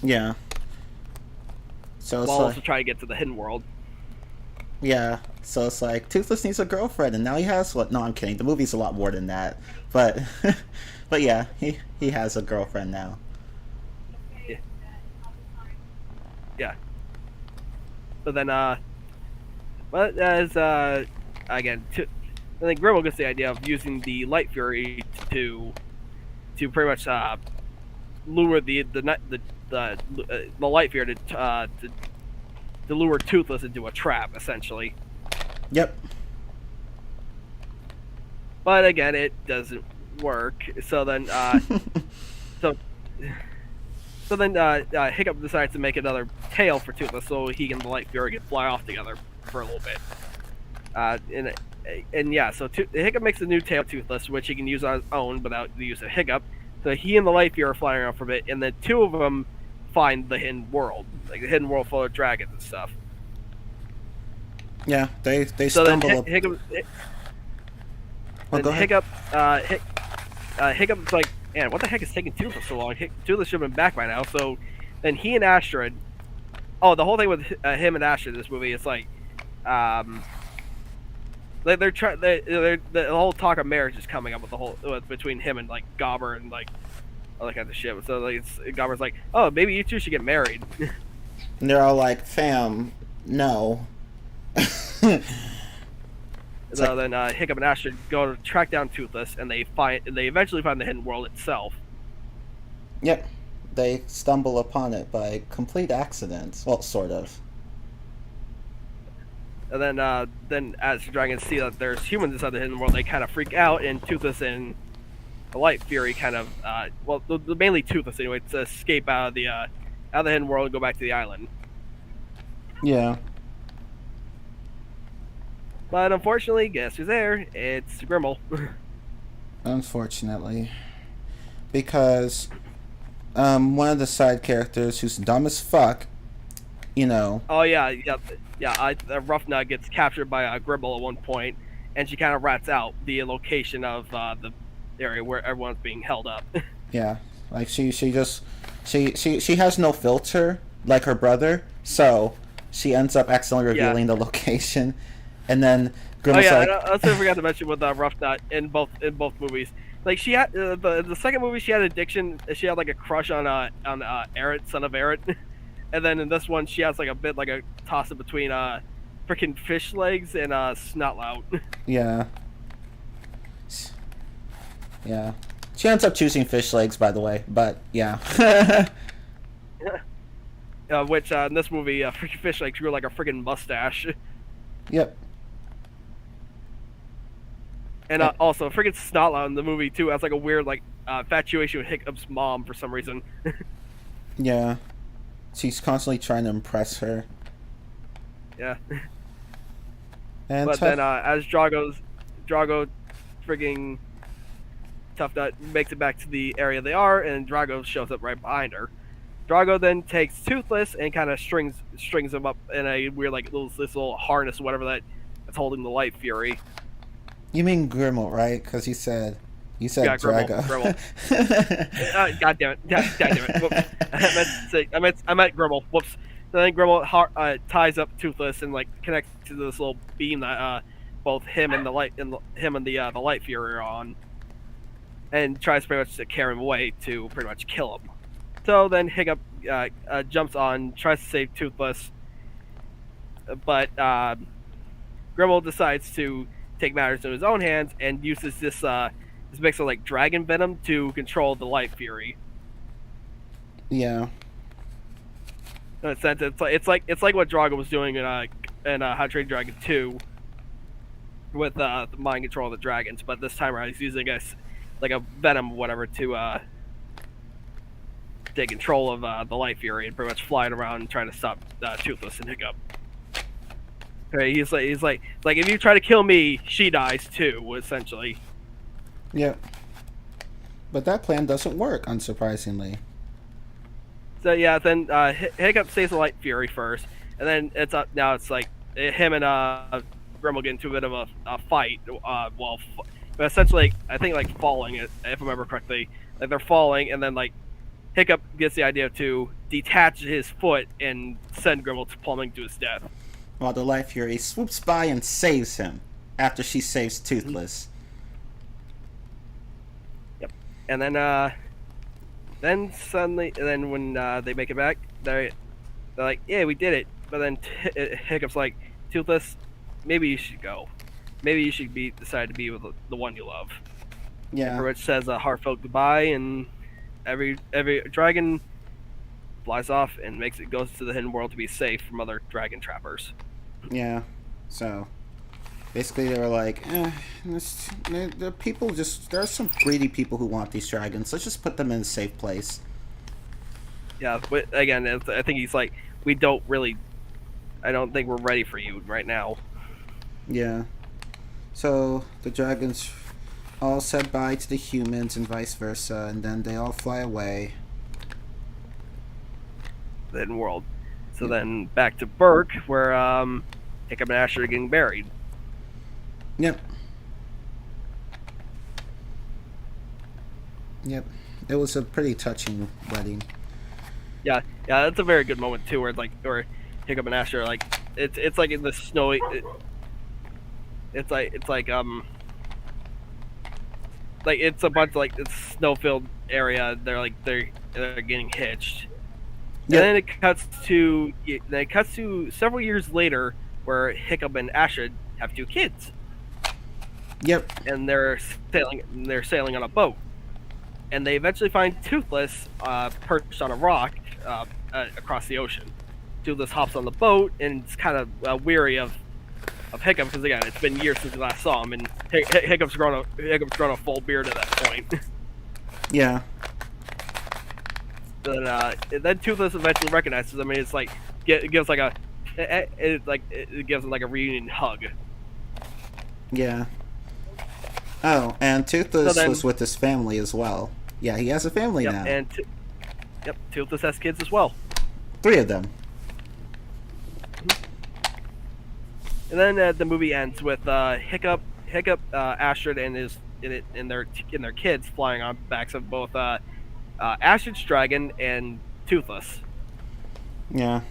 Yeah. So it's while like, also trying to get to the hidden world. yeah. So it's like Toothless needs a girlfriend, and now he has what? No, I'm kidding. The movie's a lot more than that. But, but yeah, he has a girlfriend now. Yeah. Yeah. So then, but as again, I think Grimble gets the idea of using the Light Fury to pretty much lure the Light Fury to lure Toothless into a trap, essentially. Yep. But again, it doesn't work. So then, Hiccup decides to make another tail for Toothless, so he and the Light Fury can fly off together for a little bit. And yeah, so Hiccup makes a new tail Toothless, which he can use on his own without the use of Hiccup. So he and the Light Fury are flying around for a bit, and then two of them find the hidden world, like the hidden world full of dragons and stuff. Yeah, they so stumble then up. Hiccup's like, man, what the heck is taking Toothless so long? Toothless should have been back by now. So then he and Astrid. Oh, the whole thing with him and Astrid in this movie is like, they're trying. The whole talk of marriage is coming up with between him and like Gobber and like all that kind of shit. So like, Gobber's like, oh, maybe you two should get married. And they're all like, fam, no. So then Hiccup and Astrid go to track down Toothless, and they eventually find the hidden world itself. Yep, they stumble upon it by complete accident. Well, sort of. And then as the dragons see that there's humans inside the hidden world, they kind of freak out, and Toothless and the Light Fury kind of mainly Toothless anyway, to escape out of the hidden world and go back to the island. Yeah. But unfortunately, guess who's there? It's Grimble. Unfortunately. Because one of the side characters who's dumb as fuck, you know. Oh, yeah. Rough Nut gets captured by Grimble at one point, and she kind of rats out the location of the area where everyone's being held up. Yeah. Like, she has no filter, like her brother, so she ends up accidentally revealing the location. And then Grimm's I also forgot to mention with Rough Nut in both movies. Like she had the second movie, she had addiction. She had like a crush on Eret, son of Eret, and then in this one, she has like a bit like a toss up between freaking fish legs and Snotlout. Yeah. Yeah. She ends up choosing fish legs, by the way. But yeah. Which in this movie, freaking fish legs grew like a freaking mustache. Yep. And also, freaking Snotlout in the movie, too, has like a weird, like, infatuation with Hiccup's mom for some reason. Yeah. She's constantly trying to impress her. Yeah. And but then, as Drago, frigging Tough Nut makes it back to the area they are, and Drago shows up right behind her. Drago then takes Toothless and kind of strings him up in a weird, like, this little harness or whatever that's holding the Light Fury. You mean Grimmel, right? Because you said Drago. Grimmel. God damn it! God damn it! I meant Grimmel. Whoops. So then Grimmel ties up Toothless and like connects to this little beam that both him and the Light Fury are on, and tries pretty much to carry him away to pretty much kill him. So then Hiccup jumps on, tries to save Toothless, but Grimmel decides to take matters into his own hands and uses this mix of like dragon venom to control the Light Fury. Yeah. In a sense, it's like what Drago was doing in How to Train Dragon 2 with the mind control of the dragons, but this time around he's using like a venom or whatever to take control of the Light Fury and pretty much flying around and trying to stop Toothless and Hiccup. Right? He's like if you try to kill me, she dies too. Essentially. Yep. But that plan doesn't work, unsurprisingly. So yeah, then Hiccup saves the Light Fury first, and then it's up. Now it's like him and Grimmel get into a bit of a fight. But essentially, I think like falling, if I remember correctly, like they're falling, and then like Hiccup gets the idea to detach his foot and send Grimmel plummeting to his death. While the Light Fury swoops by and saves him after she saves Toothless. Yep. And then suddenly, and then when they make it back, they're like, "Yeah, we did it." But then Hiccup's like, "Toothless, maybe you should go. Maybe you should decide to be with the one you love." Yeah. For which says a heartfelt goodbye, and every dragon flies off and goes to the hidden world to be safe from other dragon trappers. Yeah. So basically, they were like, the people there are some greedy people who want these dragons. Let's just put them in a safe place. Yeah, but again, I think he's like, I don't think we're ready for you right now. Yeah. So the dragons all said bye to the humans and vice versa, and then they all fly away. The hidden world. So then back to Berk, where Hiccup and Asher are getting buried. Yep. Yep. It was a pretty touching wedding. Yeah, that's a very good moment too, where Hiccup and Asher are like, it's like in the snowy. It's like it's a bunch of like it's snow-filled area. They're getting hitched. Yep. And then it cuts to several years later, where Hiccup and Asher have 2 kids. Yep. And they're sailing on a boat, and they eventually find Toothless perched on a rock across the ocean. Toothless hops on the boat and is kind of weary of Hiccup, because again, it's been years since we last saw him, and Hiccup's grown a full beard at that point. Yeah. Then Toothless eventually recognizes him, and it's like it gives like it gives him like a reunion hug. Yeah. Oh, and Toothless was with his family as well. Yeah, he has a family now. And Toothless has kids as well. 3 of them. And then the movie ends with Hiccup, Astrid, and their kids flying on backs of both Astrid's dragon and Toothless. Yeah.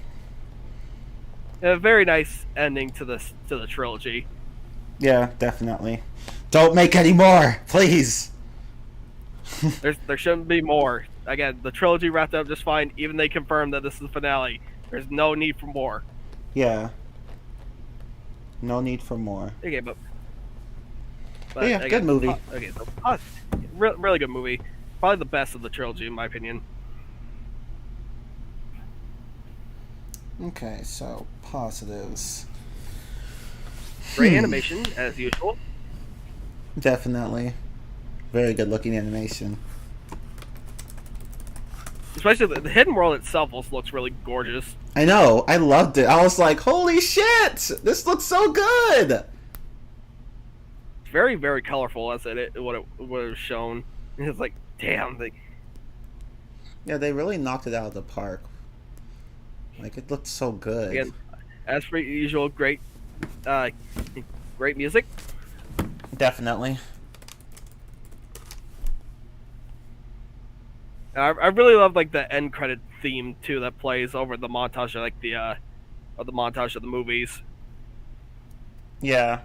A very nice ending to the trilogy. Yeah, definitely. Don't make any more, please. There shouldn't be more. Again, the trilogy wrapped up just fine. Even they confirmed that this is the finale. There's no need for more. Yeah. No need for more. Okay, but yeah, again, good movie. Okay, so really good movie. Probably the best of the trilogy, in my opinion. Okay, so positives. Great animation, as usual. Definitely. Very good looking animation. Especially the hidden world itself also looks really gorgeous. I know. I loved it. I was like, holy shit! This looks so good! Very, very colorful as what it was shown. It's like, damn. Yeah, they really knocked it out of the park. Like, it looked so good. Again, as per usual, great music. Definitely. I really love like the end credit theme too that plays over the montage of like the montage of the movies. Yeah.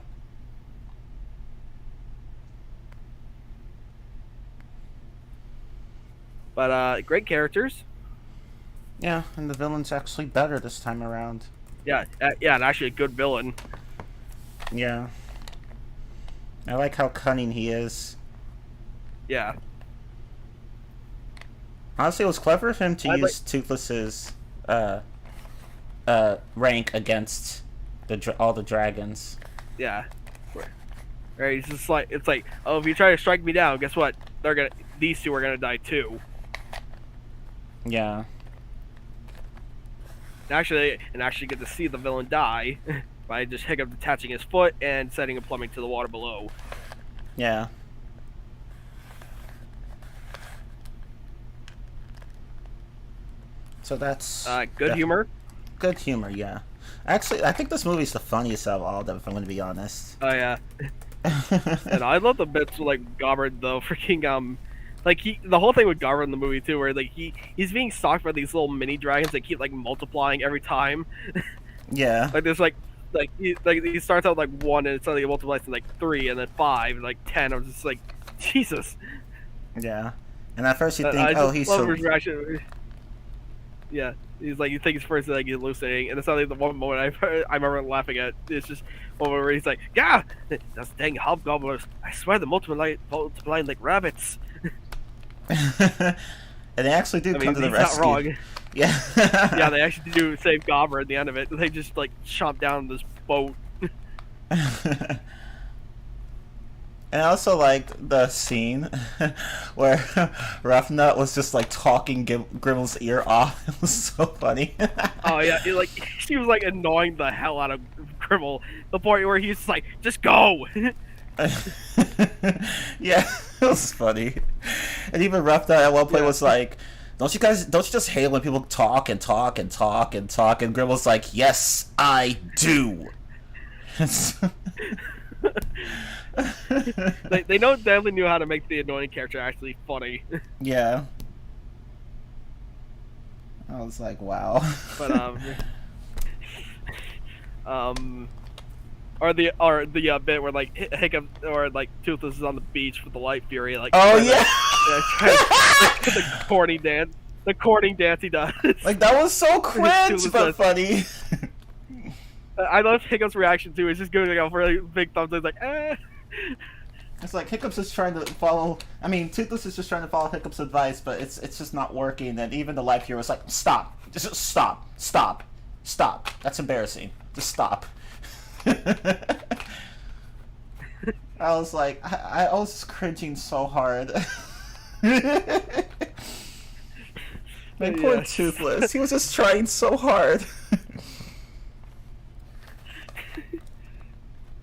But great characters. Yeah, and the villain's actually better this time around. Yeah, and actually a good villain. Yeah. I like how cunning he is. Yeah. Honestly, it was clever of him to use Toothless's rank against all the dragons. Yeah. Right. It's just like oh, if you try to strike me down, guess what? These 2 are gonna die too. Yeah. And actually get to see the villain die by just Hiccup detaching his foot and setting him plummeting to the water below. Yeah. So that's good humor. Good humor, yeah. Actually, I think this movie's the funniest out of all of them, if I'm going to be honest. Oh yeah. And I love the bits with like Gobbard though, freaking like the whole thing with Gobbard in the movie too, where like he's being stalked by these little mini dragons that keep like multiplying every time. Yeah. Like there's like he starts out like 1 and suddenly it multiplies to like 3 and then 5 and like 10. I'm just like, Jesus. Yeah. And at first you think, oh, he's so. His reaction. Yeah, he's like, you think he's first like hallucinating, and it's only the one moment I remember laughing at. It's just one where he's like, "Yeah, those dang hobgoblins! I swear they're multiplying like rabbits." And they actually do come to the rescue. Not wrong. Yeah. Yeah, they actually do save Gobber at the end of it. They just like chomp down this boat. And I also like the scene where Ruffnut was just like talking Grimmel's ear off. It was so funny. Oh yeah, she was like annoying the hell out of Grimmel. The point where he's like, "Just go." Yeah, it was funny. And even Ruffnut at one point was like, don't you just hate when people talk and talk and talk and talk? And Grimmel's like, yes, I do. They definitely knew how to make the annoying character actually funny. Yeah. I was like, wow. But or the bit where like Hiccup or like Toothless is on the beach with the Light Fury, like, oh yeah, the courting dance he does. Like that was so cringe but funny. I love Hiccup's reaction too. It's just going off really big thumbs. It's like, eh. It's like Hiccup's just trying to follow. I mean, Toothless is just trying to follow Hiccup's advice, but it's just not working. And even the Life Hero was like, stop, just stop. That's embarrassing. Just stop. I was like, I was cringing so hard. My poor Toothless. He was just trying so hard.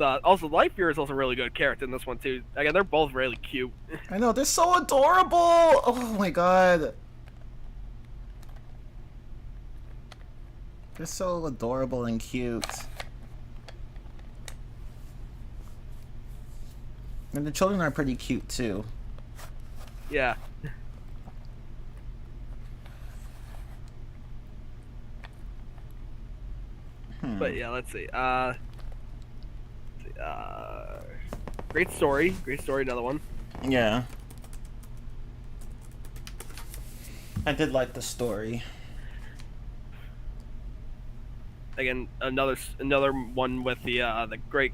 Also, Life Fury is also a really good character in this one too. Again, they're both really cute. I know, they're so adorable. Oh my god, they're so adorable and cute. And the children are pretty cute too. Yeah. But yeah, let's see. Great story, another one. Yeah. I did like the story. Again, another one with the great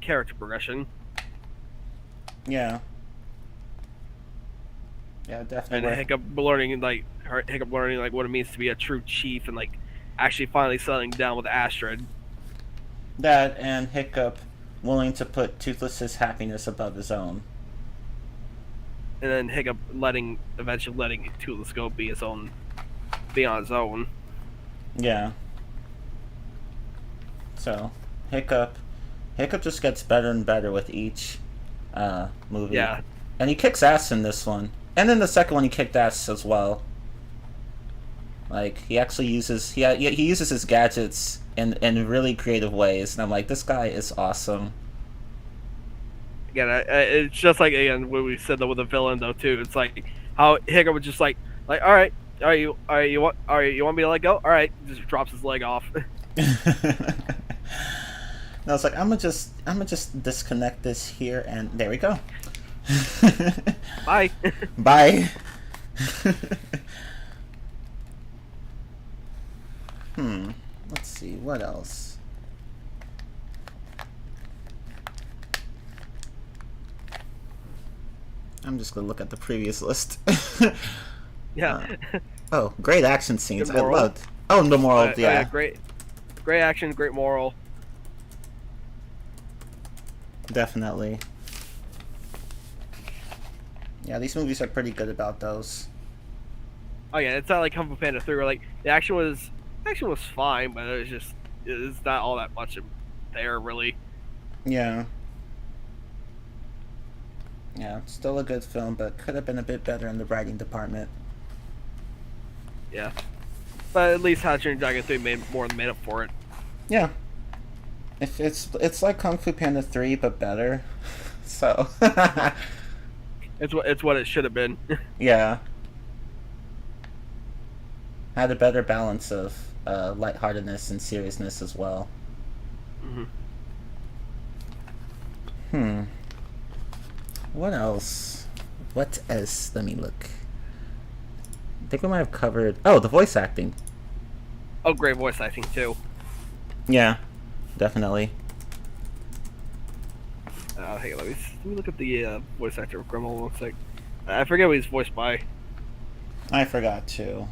character progression. Yeah. Yeah, definitely. And Hiccup learning like what it means to be a true chief and like actually finally settling down with Astrid. That and Hiccup willing to put Toothless's happiness above his own. And then Hiccup eventually letting Toothless go be on his own. Yeah. So Hiccup just gets better and better with each movie. Yeah. And he kicks ass in this one. And in the second one he kicked ass as well. Like he actually uses he uses his gadgets in really creative ways, and I'm like, this guy is awesome. Again, it's just like again what we said though with the villain though too. It's like how Hiccup was just like all right, you want me to let go? All right, just drops his leg off. And I was like, I'm gonna just disconnect this here, and there we go. Bye. Bye. Let's see, what else? I'm just gonna look at the previous list. Yeah. Oh, great action scenes. I loved. Oh, the moral, yeah. Great action, great moral. Definitely. Yeah, these movies are pretty good about those. Oh yeah, it's not like Kung Fu Panda 3 where like the action was fine, but it was just is not all that much there really. Yeah. Yeah, still a good film, but could have been a bit better in the writing department. Yeah, but at least How to Train Your Dragon 3 made up for it. Yeah. If it's like Kung Fu Panda 3 but better. So It's what it should have been. yeah. Had a better balance of lightheartedness and seriousness as well. Mm-hmm. What else? What else? Let me look. I think we might have covered. Oh, the voice acting. Oh, great voice acting too. Yeah, definitely. Hey, let me look at the voice actor of Gremlin 1 sec. I forget what he's voiced by. I forgot to.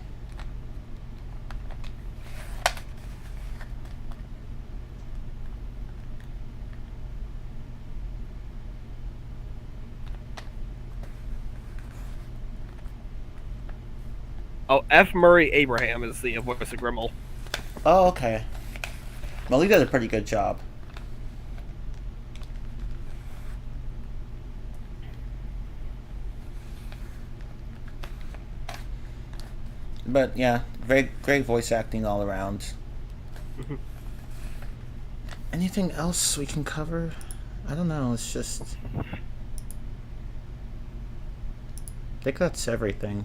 Oh, F. Murray Abraham is the voice of Gremlin. Oh, okay. Well, he did a pretty good job. But yeah, very great voice acting all around. Mm-hmm. Anything else we can cover? I don't know. It's just. I think that's everything.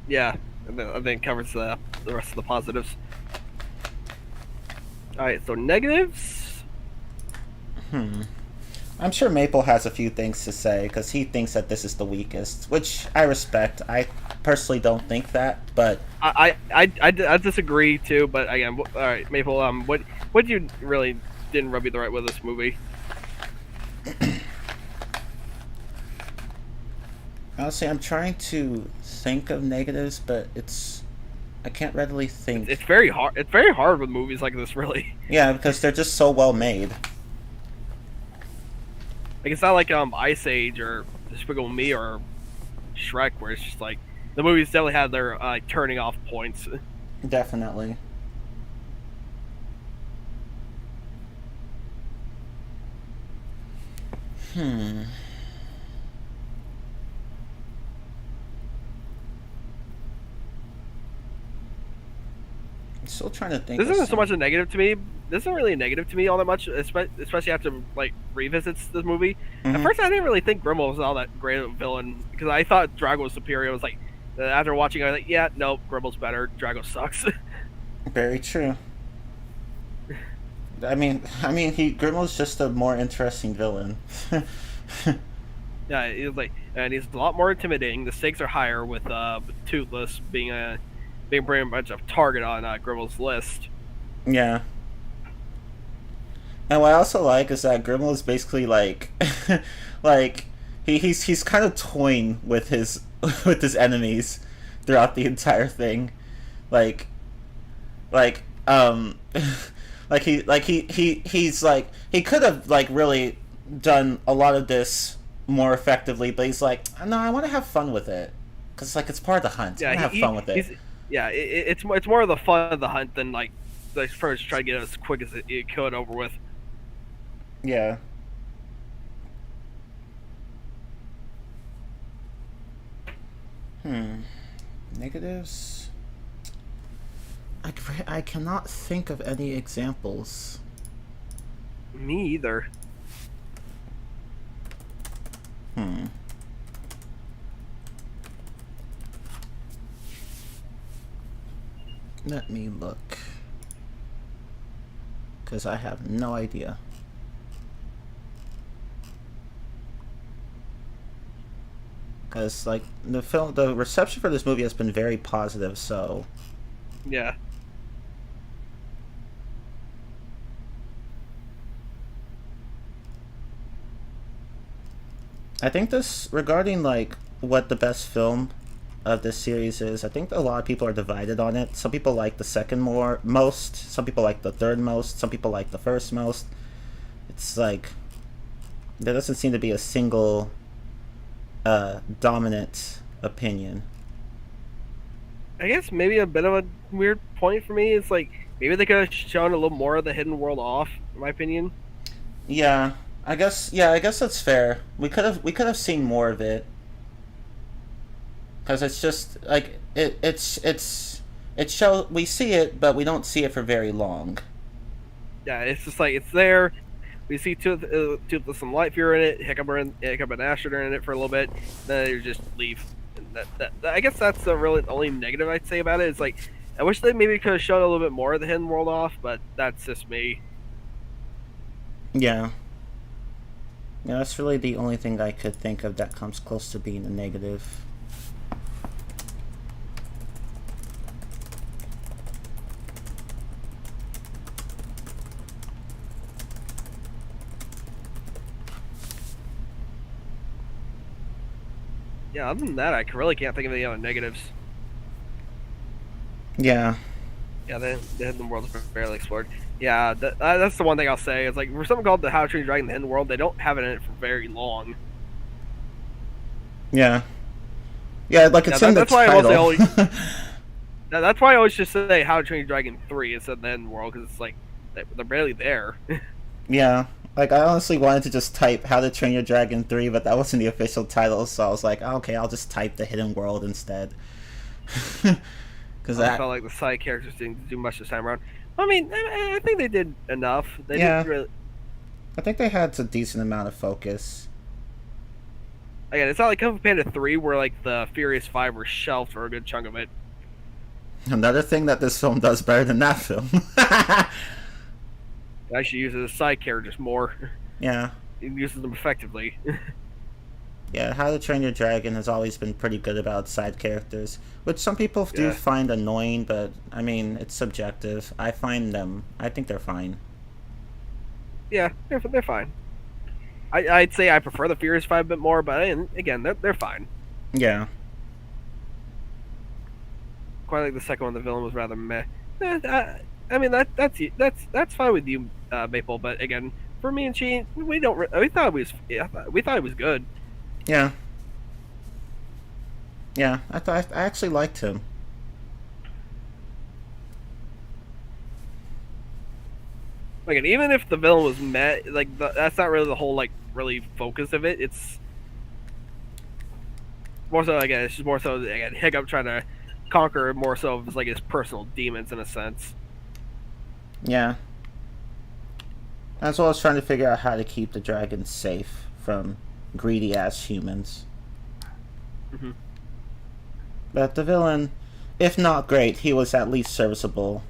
Yeah, and then I think it covers the rest of the positives. Alright, so negatives? I'm sure Maple has a few things to say because he thinks that this is the weakest, which I respect. I personally don't think that, but I disagree too. But again, all right, Maple. What you really didn't rub you the right way with this movie? Honestly, I'm trying to think of negatives, but I can't readily think. It's very hard. It's very hard with movies like this, really. Yeah, because they're just so well made. Like it's not like Ice Age or Despicable Me or Shrek, where it's just like the movies definitely have their turning off points. Definitely. I'm still trying to think. This isn't so much a negative to me. This isn't really a negative to me all that much, especially after like revisits this movie. Mm-hmm. At first, I didn't really think Grimmel was all that great of a villain because I thought Drago was superior. I was like, after watching, I was like, yeah, no, Grimmel's better. Drago sucks. Very true. I mean, Grimmel's just a more interesting villain. Yeah, he's like, and he's a lot more intimidating. The stakes are higher with Toothless being pretty much a target on Grimmel's list. Yeah. And what I also like is that Grimmel is basically like, like he's kind of toying with his with his enemies throughout the entire thing, like like he's like he could have like really done a lot of this more effectively, but he's like, no, I want to have fun with it because like it's part of the hunt. Yeah, I want to have fun with it. Yeah, it's more of the fun of the hunt than like first try to get it as quick as it could over with. Yeah. Negatives? I cannot think of any examples. Me either. Let me look. Because I have no idea. Because, like, the reception for this movie has been very positive, so... Yeah. I think this, regarding, like, what the best film of this series is, I think a lot of people are divided on it. Some people like the second most, some people like the third most, some people like the first most. It's like, there doesn't seem to be a single dominant opinion. I guess maybe a bit of a weird point for me is like Maybe they could have shown a little more of the hidden world off, in my opinion. Yeah, I guess. Yeah, I guess that's fair. We could have seen more of it because it's just like it show we see it, but we don't see it for very long. Yeah, it's just like it's there. We see Toothless and Lightfear in it, Hiccup and Astrid are in it for a little bit, then they just leave. And I guess that's the really only negative I'd say about it. It's like I wish they maybe could have shown a little bit more of the hidden world off, but that's just me. Yeah. Yeah, that's really the only thing I could think of that comes close to being a negative. Yeah, other than that, I really can't think of any other negatives. Yeah. Yeah, the hidden world is barely explored. Yeah, that's the one thing I'll say. It's like for something called the How to Train Your Dragon: The Hidden World, they don't have it in it for very long. Yeah. Yeah, like it's Yeah, in the that's why I title. always that's why I always just say How to Train Your Dragon 3 instead of the Hidden World, because it's like they're barely there. Yeah. Like, I honestly wanted to just type How to Train Your Dragon 3, but that wasn't the official title, so I was like, oh, okay, I'll just type The Hidden World instead. Because I felt like the side characters didn't do much this time around. I mean, I think they did enough. They didn't really. I think they had a decent amount of focus. Again, it's not like Kung Fu Panda 3 where like the Furious 5 were shelved for a good chunk of it. Another thing that this film does better than that film. I should use it as side characters more. Yeah. It uses them effectively. Yeah, How to Train Your Dragon has always been pretty good about side characters, which some people do find annoying, but I mean, it's subjective. I think they're fine. Yeah, they're fine. I'd say I prefer the Furious 5 a bit more, but again, they're fine. Yeah. Quite like the second one, the villain was rather meh. I mean that's fine with you, Maple. But again, for me and Sheen, we thought it was good. Yeah. Yeah, I actually liked him. Like, and even if the villain was meh, like that's not really the whole like really focus of it. It's more so again, it's just more so again Hiccup trying to conquer more so of like his personal demons in a sense. Yeah. As well as trying to figure out how to keep the dragons safe from greedy ass humans. Mm-hmm. But the villain, if not great, he was at least serviceable.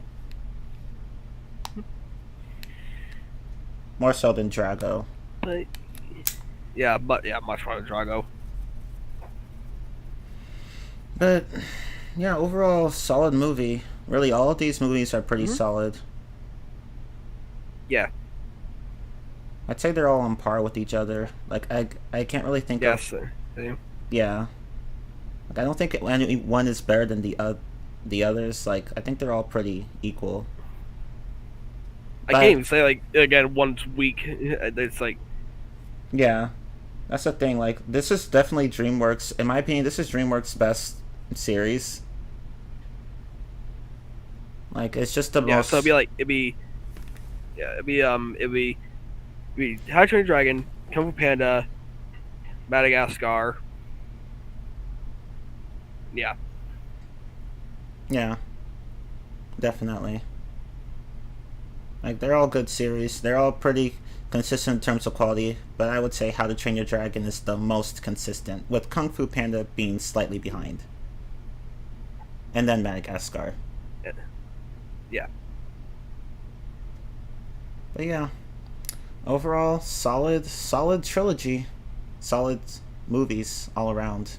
More so than Drago. Yeah, much more than Drago. But yeah, overall solid movie. Really, all of these movies are pretty solid. Yeah. I'd say they're all on par with each other. Like I can't really think of. Same. Yeah. Like I don't think any one is better than the others. Like I think they're all pretty equal. I can't even say like again one's weak. It's like. Yeah, that's the thing. Like this is definitely DreamWorks. In my opinion, this is DreamWorks' best series. Like it's just the most. So it'd be How to Train Your Dragon, Kung Fu Panda, Madagascar. Yeah. Yeah. Definitely. Like they're all good series. They're all pretty consistent in terms of quality, but I would say How to Train Your Dragon is the most consistent, with Kung Fu Panda being slightly behind. And then Madagascar. Yeah. But yeah. Overall, solid trilogy. Solid movies all around.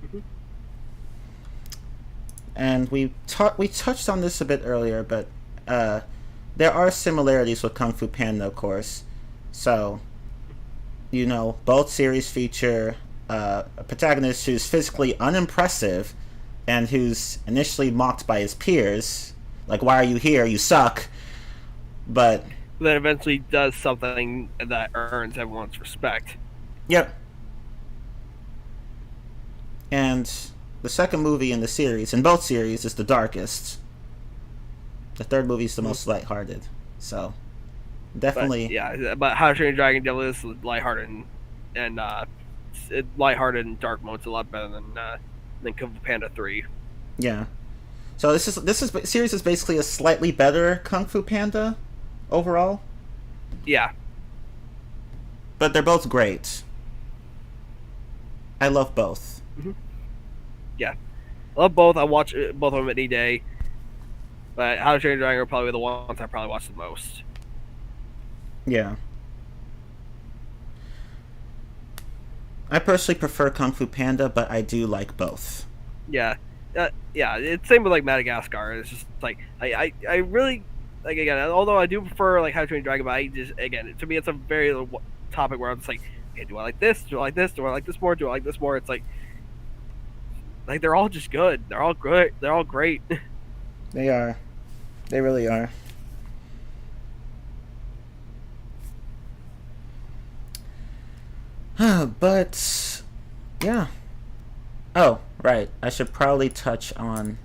Mm-hmm. And we touched on this a bit earlier, but there are similarities with Kung Fu Panda, of course. So, both series feature a protagonist who's physically unimpressive and who's initially mocked by his peers. Like, why are you here? You suck. But then eventually does something that earns everyone's respect. Yep. And the second movie in the series, in both series, is the darkest. The third movie is the most lighthearted. So definitely. But yeah, but How to Train Your Dragon Devil is lighthearted and lighthearted and dark mode's a lot better than Kung Fu Panda 3. Yeah. So this series is basically a slightly better Kung Fu Panda overall. Yeah. But they're both great. I love both. Mm-hmm. Yeah. I love both. I watch both of them any day. But How to Train Your Dragon are probably the ones I probably watch the most. Yeah. I personally prefer Kung Fu Panda, but I do like both. Yeah. Yeah, it's same with like Madagascar. It's just like I really like, again, although I do prefer like How to Train Your Dragon, but I just, again, to me it's a very topic where I'm just like, okay, do I like this? Do I like this? Do I like this more? Do I like this more? It's like they're all just good. They're all good. They're all great. They are. They really are. But yeah. Oh, right. I should probably touch on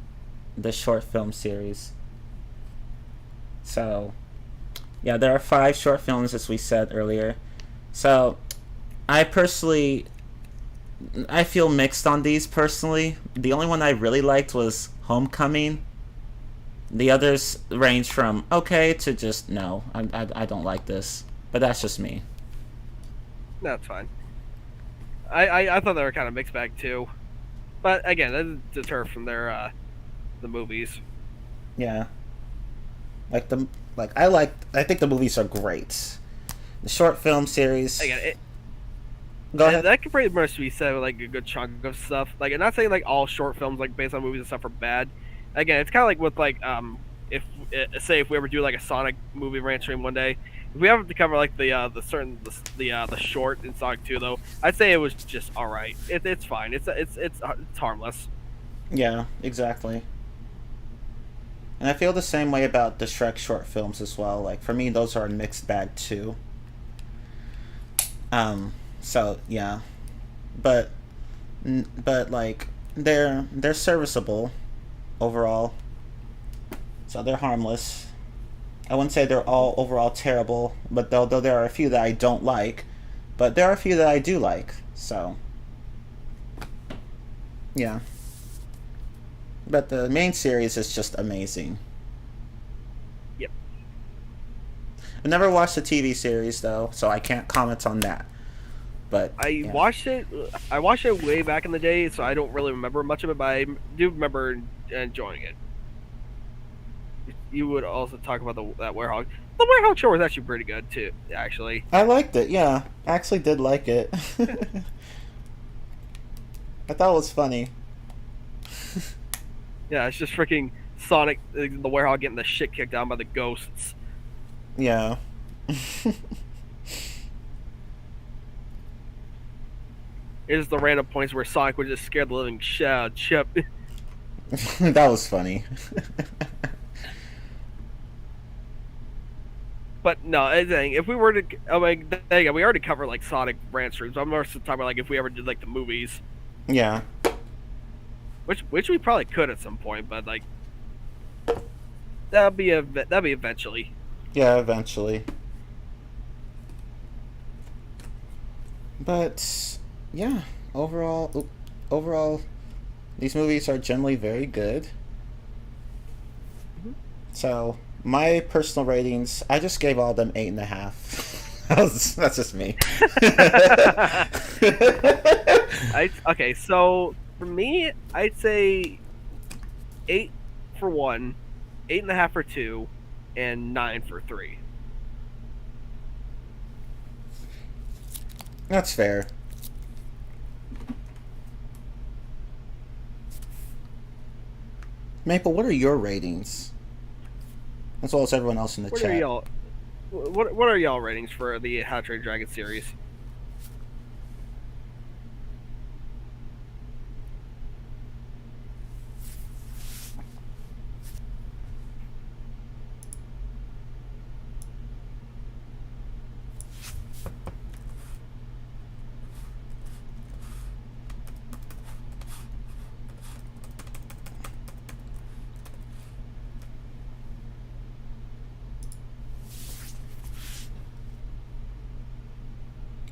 the short film series. So, yeah, there are 5 short films, as we said earlier. So, I feel mixed on these personally. The only one I really liked was Homecoming. The others range from okay to just no. I don't like this. But that's just me. That's fine. I thought they were kind of mixed bag too. But again, that doesn't deter from their the movies. Yeah. I think the movies are great. The short film series. Again, Go ahead. That could pretty much be said with like a good chunk of stuff. Like, I'm not saying like all short films like based on movies and stuff are bad. Again, it's kind of like with like if we ever do like a Sonic movie Rantstream one day, if we have to cover like the short in Sonic 2 though, I'd say it was just all right. It's fine. It's harmless. Yeah, exactly. And I feel the same way about the Shrek short films as well. Like, for me, those are a mixed bag too. So yeah, but like they're serviceable overall. So they're harmless. I wouldn't say they're all overall terrible, but though there are a few that I don't like, but there are a few that I do like. So yeah. But the main series is just amazing. Yep. I never watched the TV series though, so I can't comment on that. But I watched it way back in the day, so I don't really remember much of it, but I do remember enjoying it. You would also talk about that Werehog. The Werehog show was actually pretty good too, actually. I liked it, yeah. I actually did like it. I thought it was funny. Yeah, it's just freaking Sonic, the Werehog getting the shit kicked down by the ghosts. Yeah. It's the random points where Sonic would just scare the living shit out of Chip. That was funny. But no, I think if we were to, we already covered like Sonic Rantstream, so I'm more talking about like if we ever did like the movies. Yeah. Which we probably could at some point, but like that'd be eventually. Yeah, eventually. But yeah, overall, these movies are generally very good. Mm-hmm. So my personal ratings, I just gave all of them 8.5. That's just me. Okay, so for me, I'd say 8 for 1, 8.5 for 2, and 9 for 3. That's fair. Maple, what are your ratings? As well as everyone else in the chat. What are y'all ratings for the How to Train Your Dragon series?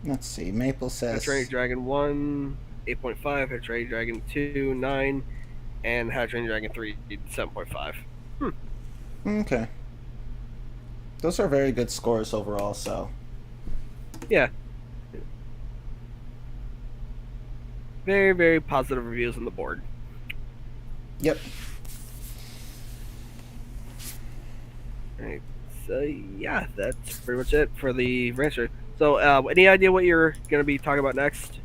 Let's see. Maple How to Train Your says. Dragon 1, 8.5. How to Train Your Dragon 2, 9. And How to Train Your Dragon 3, 7.5. Okay. Those are very good scores overall, so. Yeah. Very, very positive reviews on the board. Yep. Alright. So, yeah, that's pretty much it for the Rantstream. So, any idea what you're going to be talking about next?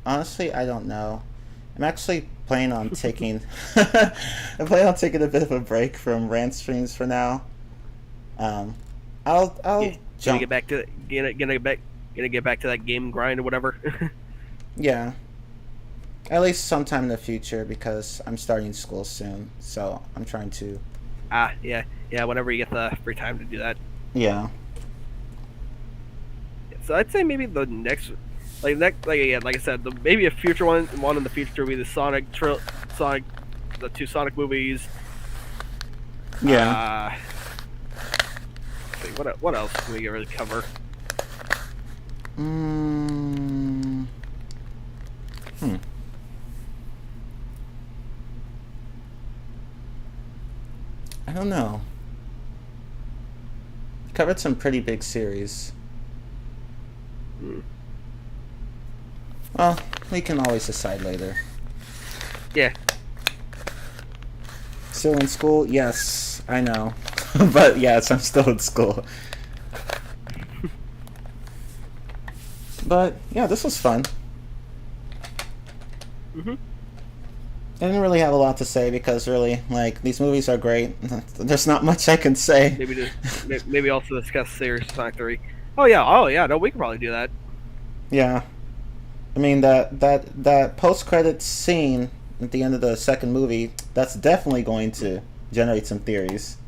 Honestly, I don't know. I'm actually planning on taking. I'm planning on taking a bit of a break from rant streams for now. I'll Gonna jump. get back to gonna get back to that game grind or whatever. Yeah, at least sometime in the future because I'm starting school soon, so I'm trying to. Yeah. Whenever you get the free time to do that. Yeah. So I'd say maybe the next, like I said, maybe a future one in the future will be the Sonic, the two Sonic movies. Yeah. Let's see, what else can we really cover? I don't know. Covered some pretty big series. Well, we can always decide later. Yeah. Still in school? Yes, I know. But yes, I'm still in school. But yeah, this was fun. I didn't really have a lot to say because really, like, these movies are great. There's not much I can say. Maybe also discuss Series Sonic 3. Oh yeah, no, we could probably do that. Yeah. I mean, that post-credits scene at the end of the second movie, that's definitely going to generate some theories.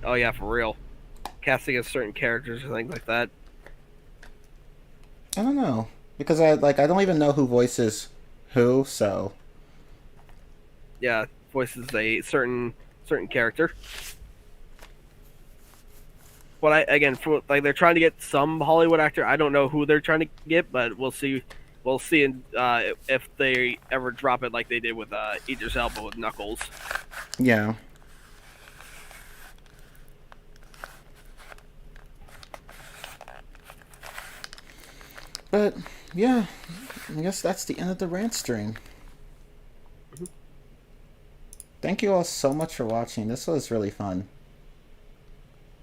Oh yeah, for real. Casting of certain characters or things like that. I don't know. Because I don't even know who voices who, so... Yeah, voices a certain character. But they're trying to get some Hollywood actor. I don't know who they're trying to get, but we'll see. We'll see if they ever drop it like they did with Idris Elba with Knuckles. Yeah. But yeah, I guess that's the end of the rant stream. Thank you all so much for watching. This was really fun.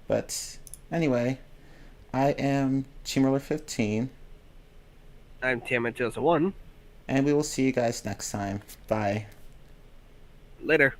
But anyway, I am Chimmerler15. I'm Tanman2001. And we will see you guys next time. Bye. Later.